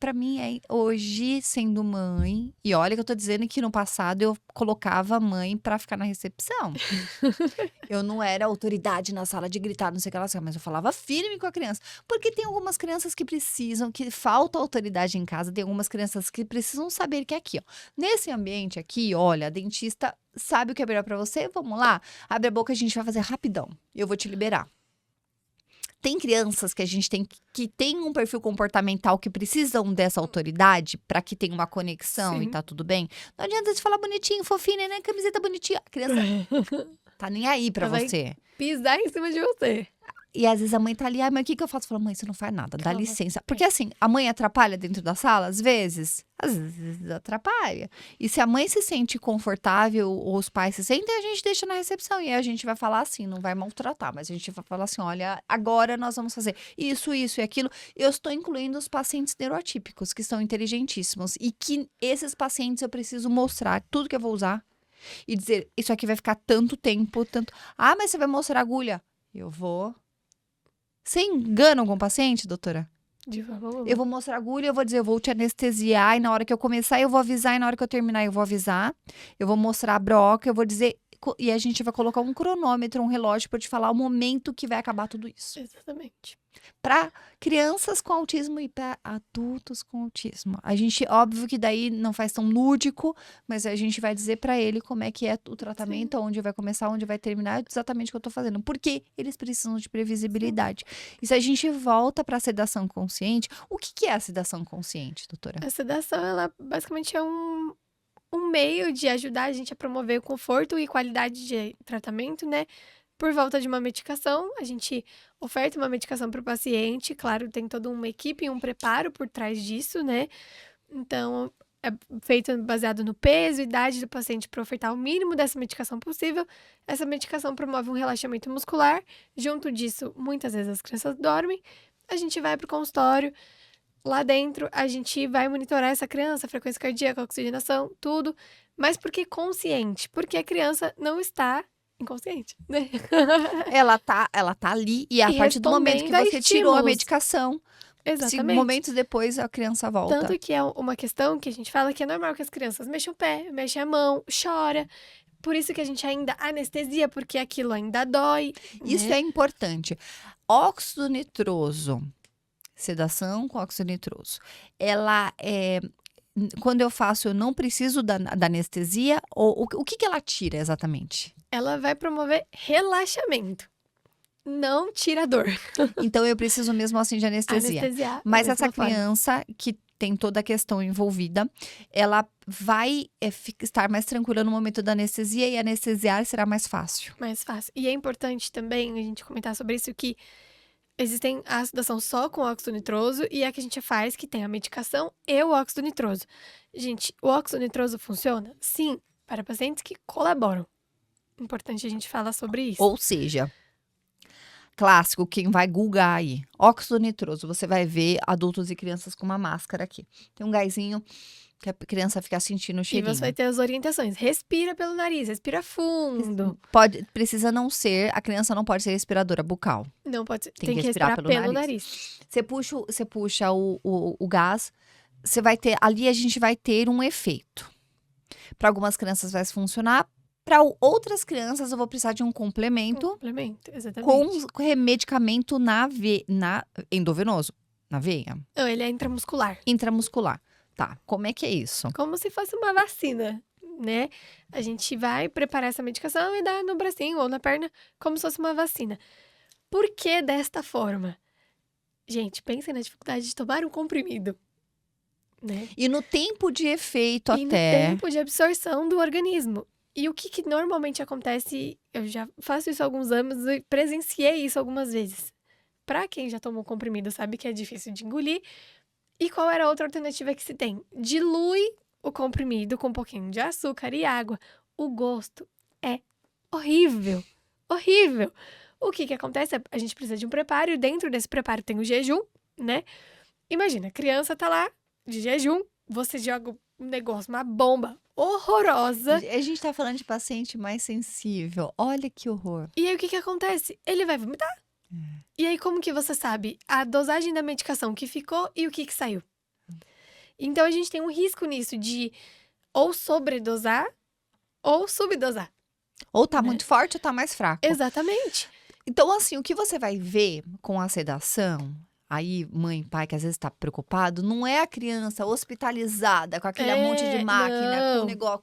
para mim hoje sendo mãe, e olha que eu tô dizendo que no passado eu colocava a mãe pra ficar na recepção. Eu não era autoridade na sala de gritar, não sei o que lá, mas eu falava firme com a criança. Porque tem algumas crianças que precisam, que falta autoridade em casa, tem algumas crianças que precisam saber que é aqui, ó. Nesse ambiente aqui, olha, a dentista sabe o que é melhor pra você, vamos lá, abre a boca, a gente vai fazer rapidão. Eu vou te liberar. Tem crianças que a gente tem que tem um perfil comportamental que precisam dessa autoridade para que tenha uma conexão e Sim. tá tudo bem. Não adianta você falar bonitinho, fofinho, né? Camiseta bonitinha. A criança tá nem aí pra Ela vai você. pisar em cima de você. E às vezes a mãe tá ali, mas o que que eu faço? Eu falo, mãe, você não faz nada, dá Calma. licença. Porque assim, a mãe atrapalha dentro da sala, às vezes atrapalha. E se a mãe se sente confortável, ou os pais se sentem, a gente deixa na recepção. E aí a gente vai falar assim, não vai maltratar, mas a gente vai falar assim, olha, agora nós vamos fazer isso e aquilo. Eu estou incluindo os pacientes neuroatípicos, que são inteligentíssimos. E que esses pacientes eu preciso mostrar tudo que eu vou usar. E dizer, isso aqui vai ficar tanto tempo, tanto... Ah, mas você vai mostrar agulha? Eu vou... Você engana algum paciente, doutora? De forma alguma. Eu vou mostrar agulha, eu vou dizer, eu vou te anestesiar, e na hora que eu começar eu vou avisar, e na hora que eu terminar eu vou avisar. Eu vou mostrar a broca, eu vou dizer, e a gente vai colocar um cronômetro, um relógio pra eu te falar o momento que vai acabar tudo isso. Exatamente. Para crianças com autismo e para adultos com autismo. A gente, óbvio que daí não faz tão lúdico, mas a gente vai dizer para ele como é que é o tratamento, onde vai começar, onde vai terminar, exatamente o que eu tô fazendo. Porque eles precisam de previsibilidade. E se a gente volta para a sedação consciente, o que é a sedação consciente, doutora? A sedação, ela basicamente é um meio de ajudar a gente a promover o conforto e qualidade de tratamento, né? por volta de uma medicação. A gente oferta uma medicação para o paciente, claro, tem toda uma equipe e um preparo por trás disso, né? Então, é feito baseado no peso, idade do paciente para ofertar o mínimo dessa medicação possível. Essa medicação promove um relaxamento muscular. Junto disso, muitas vezes as crianças dormem. A gente vai para o consultório. Lá dentro, a gente vai monitorar essa criança, frequência cardíaca, oxigenação, tudo. Mas por que consciente? Porque a criança não está inconsciente, né? Ela tá ali e a E partir do momento que respondendo a você tirou a estímulos. medicação, Exatamente. momentos depois a criança volta. Tanto que é uma questão que a gente fala que é normal que as crianças mexam o pé, mexem a mão, chora. Por isso que a gente ainda anestesia, porque aquilo ainda dói. Isso né? é importante. Óxido nitroso, sedação com óxido nitroso. Ela é. Quando eu faço, eu não preciso da anestesia? Ou o que ela tira exatamente? Ela vai promover relaxamento. Não tira dor. Então eu preciso mesmo assim de anestesia. Anestesiar. da Mas mesma essa forma. criança que tem toda a questão envolvida, ela vai estar mais tranquila no momento da anestesia e anestesiar será mais fácil. Mais fácil. E é importante também a gente comentar sobre isso que existem a sedação só com óxido nitroso e a que a gente faz que tem a medicação e o óxido nitroso. Gente, o óxido nitroso funciona? Sim, para pacientes que colaboram. Importante a gente falar sobre isso. Ou seja, clássico, quem vai googar aí, óxido nitroso, você vai ver adultos e crianças com uma máscara aqui. Tem um gásinho que a criança fica sentindo o E cheirinho. você vai ter as orientações. Respira pelo nariz, respira fundo. Precisa não ser, a criança não pode ser respiradora bucal. Não pode ser. Tem Tem que que respirar respirar pelo pelo nariz. nariz. Você puxa o gás, você vai ter, ali a gente vai ter um efeito. Para algumas crianças vai funcionar, para outras crianças eu vou precisar de um complemento Complemento, exatamente. com medicamento endovenoso, na veia, Não, ele é intramuscular. intramuscular. Tá, como é que é isso? Como se fosse uma vacina, né? A gente vai preparar essa medicação e dar no bracinho ou na perna, como se fosse uma vacina. Por que desta forma? Gente, pensem na dificuldade de tomar um comprimido, né? E no tempo de efeito E no até. tempo de absorção do organismo. E o que normalmente acontece, eu já faço isso há alguns anos e presenciei isso algumas vezes. Pra quem já tomou comprimido sabe que é difícil de engolir. E qual era a outra alternativa que se tem? Dilui o comprimido com um pouquinho de açúcar e água. O gosto é horrível. Horrível. O que acontece? A gente precisa de um preparo e dentro desse preparo tem o jejum, né? Imagina, a criança tá lá de jejum, você joga um negócio, uma bomba horrorosa. A gente tá falando de paciente mais sensível. Olha que horror. E aí o que acontece? Ele vai vomitar. E aí como que você sabe a dosagem da medicação que ficou e o que saiu? Então a gente tem um risco nisso de ou sobredosar ou subdosar. Ou tá Né? muito forte ou tá mais fraco. Exatamente. Então, assim, o que você vai ver com a sedação, aí, mãe, pai, que às vezes tá preocupado, não é a criança hospitalizada com aquele monte de máquina, com o não. negócio,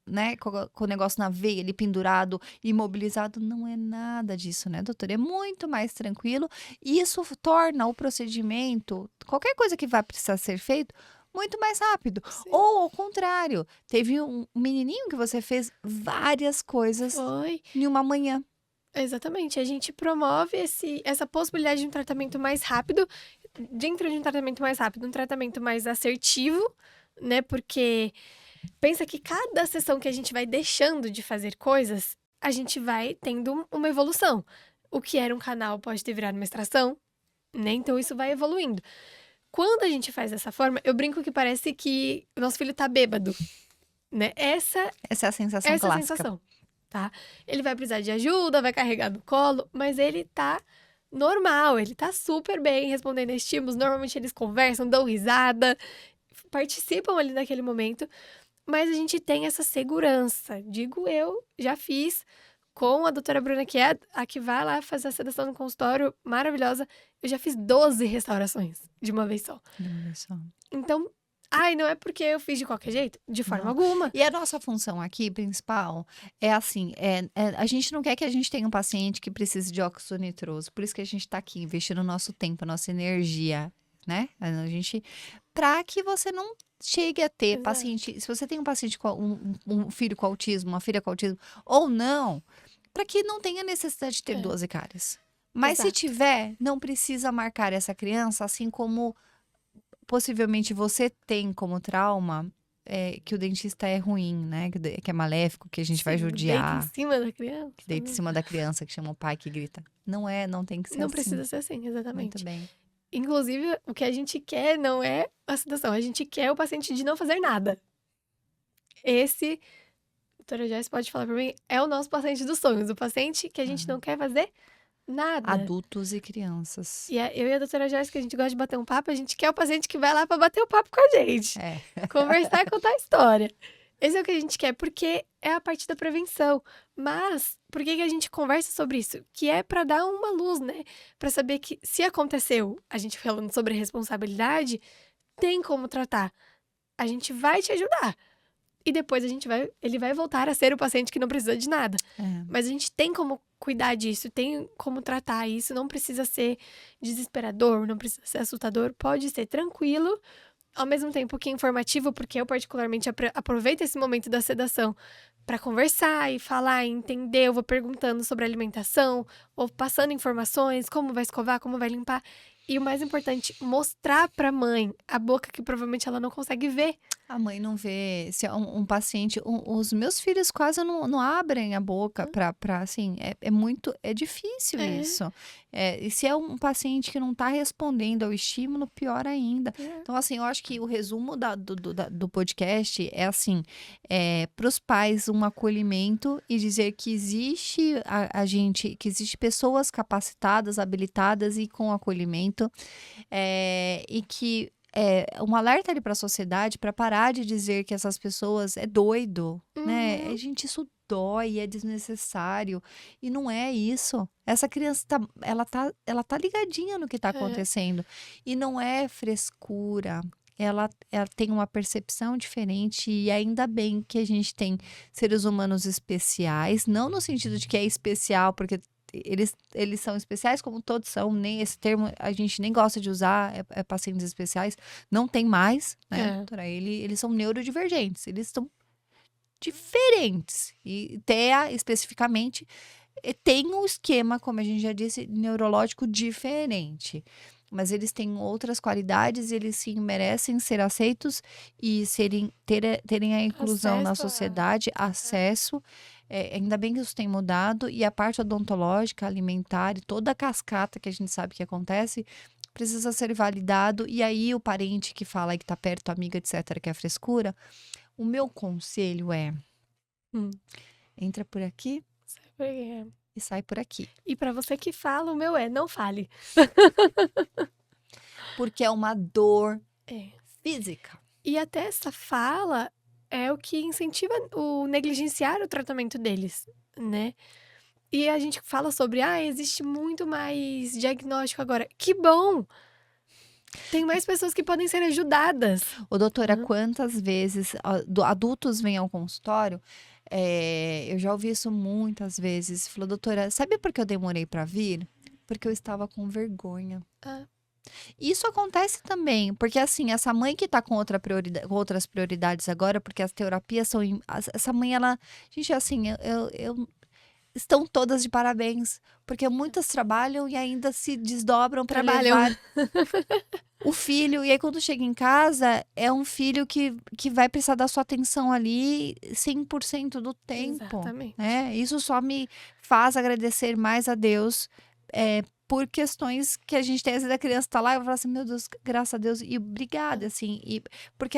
né, com o negócio na veia, ali pendurado, imobilizado. Não é nada disso, né, doutora? É muito mais tranquilo. E isso torna o procedimento, qualquer coisa que vai precisar ser feito, muito mais rápido. Sim. Ou, ao contrário, teve um menininho que você fez várias coisas Foi. em uma manhã. Exatamente. A gente promove essa possibilidade de um tratamento mais rápido, dentro de um tratamento mais rápido, um tratamento mais assertivo, né? Porque pensa que cada sessão que a gente vai deixando de fazer coisas, a gente vai tendo uma evolução. O que era um canal pode ter virado uma extração, né? Então isso vai evoluindo. Quando a gente faz dessa forma, eu brinco que parece que o nosso filho tá bêbado, né? Essa Essa é a sensação é a clássica. sensação, tá? Ele vai precisar de ajuda, vai carregar no colo, mas ele tá normal, ele tá super bem respondendo a estímulos. Normalmente eles conversam, dão risada, participam ali naquele momento, mas a gente tem essa segurança. Digo eu, já fiz com a doutora Bruna, que é a que vai lá fazer a sedação no consultório, maravilhosa. Eu já fiz 12 restaurações de uma vez só. Então, não é porque eu fiz de qualquer jeito? De forma Não. alguma. E a nossa função aqui, principal, é assim, a gente não quer que a gente tenha um paciente que precise de óxido nitroso. Por isso que a gente tá aqui, investindo nosso tempo, nossa energia, né? A gente, para que você não chegue a ter Exato. paciente, se você tem um paciente com um filho com autismo, uma filha com autismo, ou não, para que não tenha necessidade de ter É. 12 cáries. Mas se Exato. tiver, não precisa marcar essa criança, assim como possivelmente você tem como trauma que o dentista é ruim, né? Que é maléfico, que a gente vai Sim, deita em judiar, cima da criança. que deita em cima da criança, que chama o pai, que grita. Não tem que ser Não assim. precisa ser assim, Muito exatamente. bem. Inclusive, o que a gente quer não é a sedação, a gente quer o paciente de não fazer nada. Esse, a doutora Joyce pode falar pra mim, é o nosso paciente dos sonhos, o paciente que a gente não quer fazer nada. Adultos e crianças. E eu e a doutora Joyce, que a gente gosta de bater um papo, a gente quer o paciente que vai lá pra bater o papo com a gente. É. Conversar e contar a história. Esse é o que a gente quer, porque é a parte da prevenção. Mas, por que a gente conversa sobre isso? Que é pra dar uma luz, né? Pra saber que se aconteceu, a gente falando sobre responsabilidade, tem como tratar. A gente vai te ajudar. E depois ele vai voltar a ser o paciente que não precisa de nada. É. Mas a gente tem como cuidar disso, tem como tratar isso. Não precisa ser desesperador, não precisa ser assustador. Pode ser tranquilo, ao mesmo tempo que informativo, porque eu particularmente aproveito esse momento da sedação para conversar e falar, e entender. Eu vou perguntando sobre alimentação, ou passando informações, como vai escovar, como vai limpar. E o mais importante, mostrar pra mãe a boca que provavelmente ela não consegue ver. A mãe não vê. Se é um paciente. Os meus filhos quase não abrem a boca pra assim. É difícil É. isso. E se é um paciente que não tá respondendo ao estímulo, pior ainda. Então, assim, eu acho que o resumo do podcast é assim: para os pais, um acolhimento e dizer que existe que existe pessoas capacitadas, habilitadas e com acolhimento, e que um alerta ali para a sociedade para parar de dizer que essas pessoas é doido, né? Uhum. Gente, isso dói, é desnecessário. E não é isso. Essa criança ela tá ligadinha no que tá acontecendo. E não é frescura. Ela tem uma percepção diferente e ainda bem que a gente tem seres humanos especiais, não no sentido de que é especial, porque eles são especiais, como todos são, nem esse termo a gente nem gosta de usar, pacientes especiais, não tem mais, né, doutora? Eles são neurodivergentes, eles são diferentes. E TEA, especificamente, tem um esquema, como a gente já disse, neurológico diferente. Mas eles têm outras qualidades, eles sim merecem ser aceitos e terem a inclusão na sociedade, acesso. Ainda bem que isso tem mudado. E a parte odontológica, alimentar e toda a cascata que a gente sabe que acontece precisa ser validado. E aí o parente que fala aí que tá perto, amiga, etc., que é frescura, o meu conselho é entra por aqui e sai por aqui. E pra você que fala, o meu não fale. Porque é uma dor física. E até essa fala é o que incentiva o negligenciar o tratamento deles, né? E a gente fala sobre, existe muito mais diagnóstico agora. Que bom! Tem mais pessoas que podem ser ajudadas. Ô, doutora, quantas vezes adultos vêm ao consultório? Eu já ouvi isso muitas vezes. Falou, doutora, sabe por que eu demorei para vir? Porque eu estava com vergonha. Isso acontece também, porque assim, essa mãe que tá com outras prioridades agora, porque as terapias são. Essa mãe, ela. Gente, assim, estão todas de parabéns, porque muitas trabalham e ainda se desdobram para levar o filho. E aí, quando chega em casa, é um filho que vai precisar da sua atenção ali 100% do tempo. Exatamente. Né? Isso só me faz agradecer mais a Deus. Por questões que a gente tem, às vezes a criança tá lá e eu falo assim, meu Deus, graças a Deus, e obrigada, assim, porque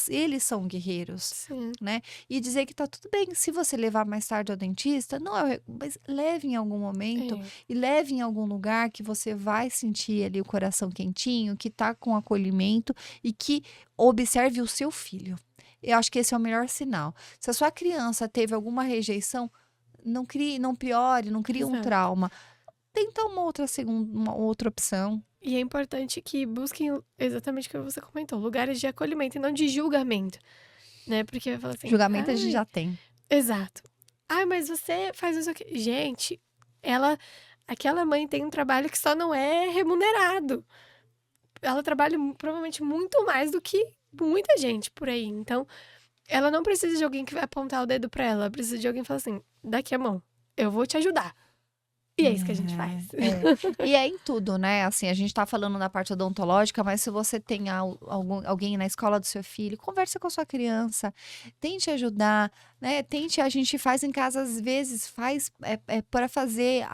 eles são guerreiros, Sim. né? E dizer que tá tudo bem, se você levar mais tarde ao dentista, mas leve em algum momento e leve em algum lugar que você vai sentir ali o coração quentinho, que tá com acolhimento e que observe o seu filho. Eu acho que esse é o melhor sinal. Se a sua criança teve alguma rejeição, não piore, não crie um trauma. Tenta uma outra opção. E é importante que busquem exatamente o que você comentou, lugares de acolhimento e não de julgamento, né? Porque vai falar assim... Julgamento a gente já tem. Exato. Mas você faz isso aqui. Gente, aquela mãe tem um trabalho que só não é remunerado. Ela trabalha provavelmente muito mais do que muita gente por aí. Então, ela não precisa de alguém que vai apontar o dedo pra ela precisa de alguém que fala assim: "Daqui a mão, eu vou te ajudar". E é isso que a gente faz. E é em tudo, né, assim, a gente tá falando da parte odontológica, mas se você tem alguém na escola do seu filho, conversa com a sua criança, tente ajudar, né, a gente faz em casa, às vezes, pra fazer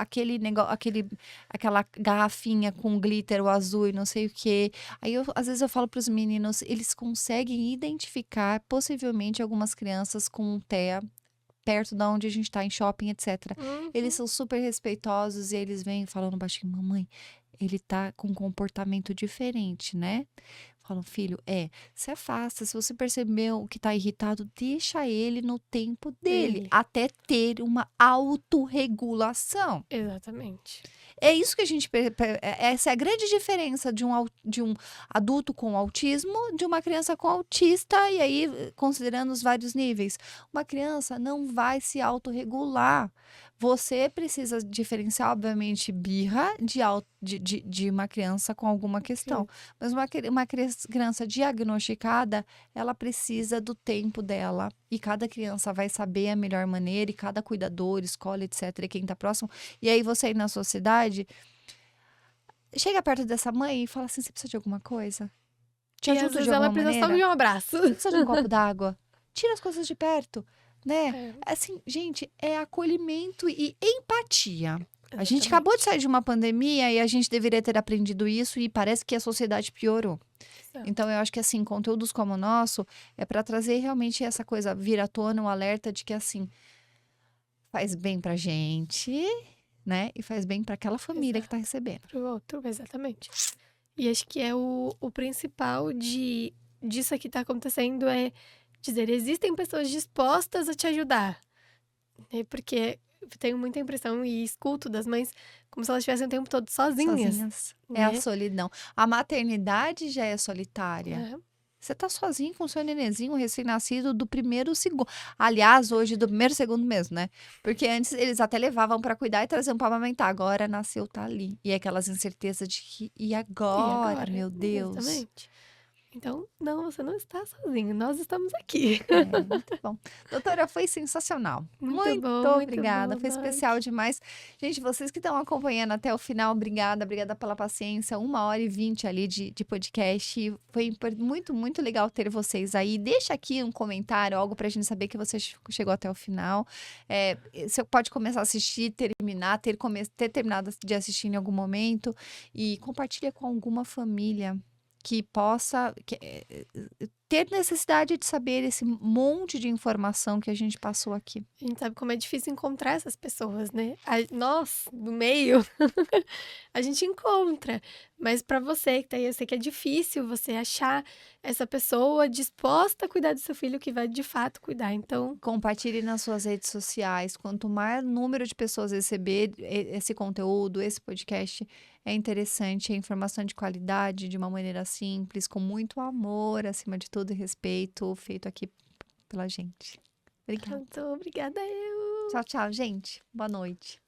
aquela garrafinha com glitter, o azul e não sei o quê. Aí às vezes eu falo para os meninos, eles conseguem identificar, possivelmente, algumas crianças com TEA perto da onde a gente tá, em shopping, etc. Eles Uhum. são super respeitosos e eles vêm falando baixinho: "Mamãe, ele tá com um comportamento diferente, né?" Falo: "Filho, se afasta, se você percebeu que tá irritado, deixa ele no tempo dele, Ele. até ter uma autorregulação." Exatamente. É isso que a gente essa é a grande diferença de um adulto com autismo, de uma criança com autista, e aí, considerando os vários níveis. Uma criança não vai se autorregular. Você precisa diferenciar, obviamente, birra de uma criança com alguma questão. Sim. Mas uma criança diagnosticada, ela precisa do tempo dela. E cada criança vai saber a melhor maneira, e cada cuidador, escola, etc., e quem está próximo. E aí você aí na sua cidade, chega perto dessa mãe e fala assim: "Você precisa de alguma coisa? Te E às ajudo de vezes ela alguma precisa só maneira? de um abraço. Você precisa de um copo d'água? Tira as coisas de perto", né. É, Assim, gente, é acolhimento e empatia. A gente acabou de exatamente. sair de uma pandemia e a gente deveria ter aprendido isso e parece que a sociedade piorou. Exato. Então eu acho que, assim, conteúdos como o nosso é para trazer realmente essa coisa, vir à tona, um alerta de que, assim, faz bem pra gente, né, e faz bem para aquela família que tá Exato. recebendo. Para o outro, exatamente. E acho que é o principal disso aqui tá acontecendo é dizer: "Existem pessoas dispostas a te ajudar", né, porque eu tenho muita impressão e escuto das mães como se elas estivessem o tempo todo sozinhas, Sozinhas. É a né. solidão. A maternidade já é solitária. É, Você tá sozinho com o seu nenenzinho recém-nascido do primeiro segundo. Aliás, hoje do primeiro segundo mesmo, né? Porque antes eles até levavam pra cuidar e traziam pra amamentar. Agora nasceu, tá ali. E aquelas incertezas de que, e e agora, agora? meu Deus? Exatamente. Então, não, você não está sozinho, nós estamos aqui. É, muito bom. Doutora, foi sensacional. Muito Muito obrigada, bom, foi especial Nath. demais. Gente, vocês que estão acompanhando até o final, obrigada, obrigada pela paciência. 1h20 ali de podcast. Foi muito, muito legal ter vocês aí. Deixa aqui um comentário, algo pra gente saber que você chegou até o final. Você pode começar a assistir, terminar, ter terminado de assistir em algum momento. E compartilha com alguma família que possa ter necessidade de saber esse monte de informação que a gente passou aqui. A gente sabe como é difícil encontrar essas pessoas, né. Nós, do meio, a gente encontra, mas pra você que tá aí, eu sei que é difícil você achar essa pessoa disposta a cuidar do seu filho, que vai de fato cuidar, então Compartilhe nas suas redes sociais. Quanto maior número de pessoas receber esse conteúdo, esse podcast, é interessante, é informação de qualidade, de uma maneira simples, com muito amor, acima de tudo, e respeito, feito aqui pela gente. Obrigada. pronto, obrigada eu. Tchau, tchau, gente. Boa noite.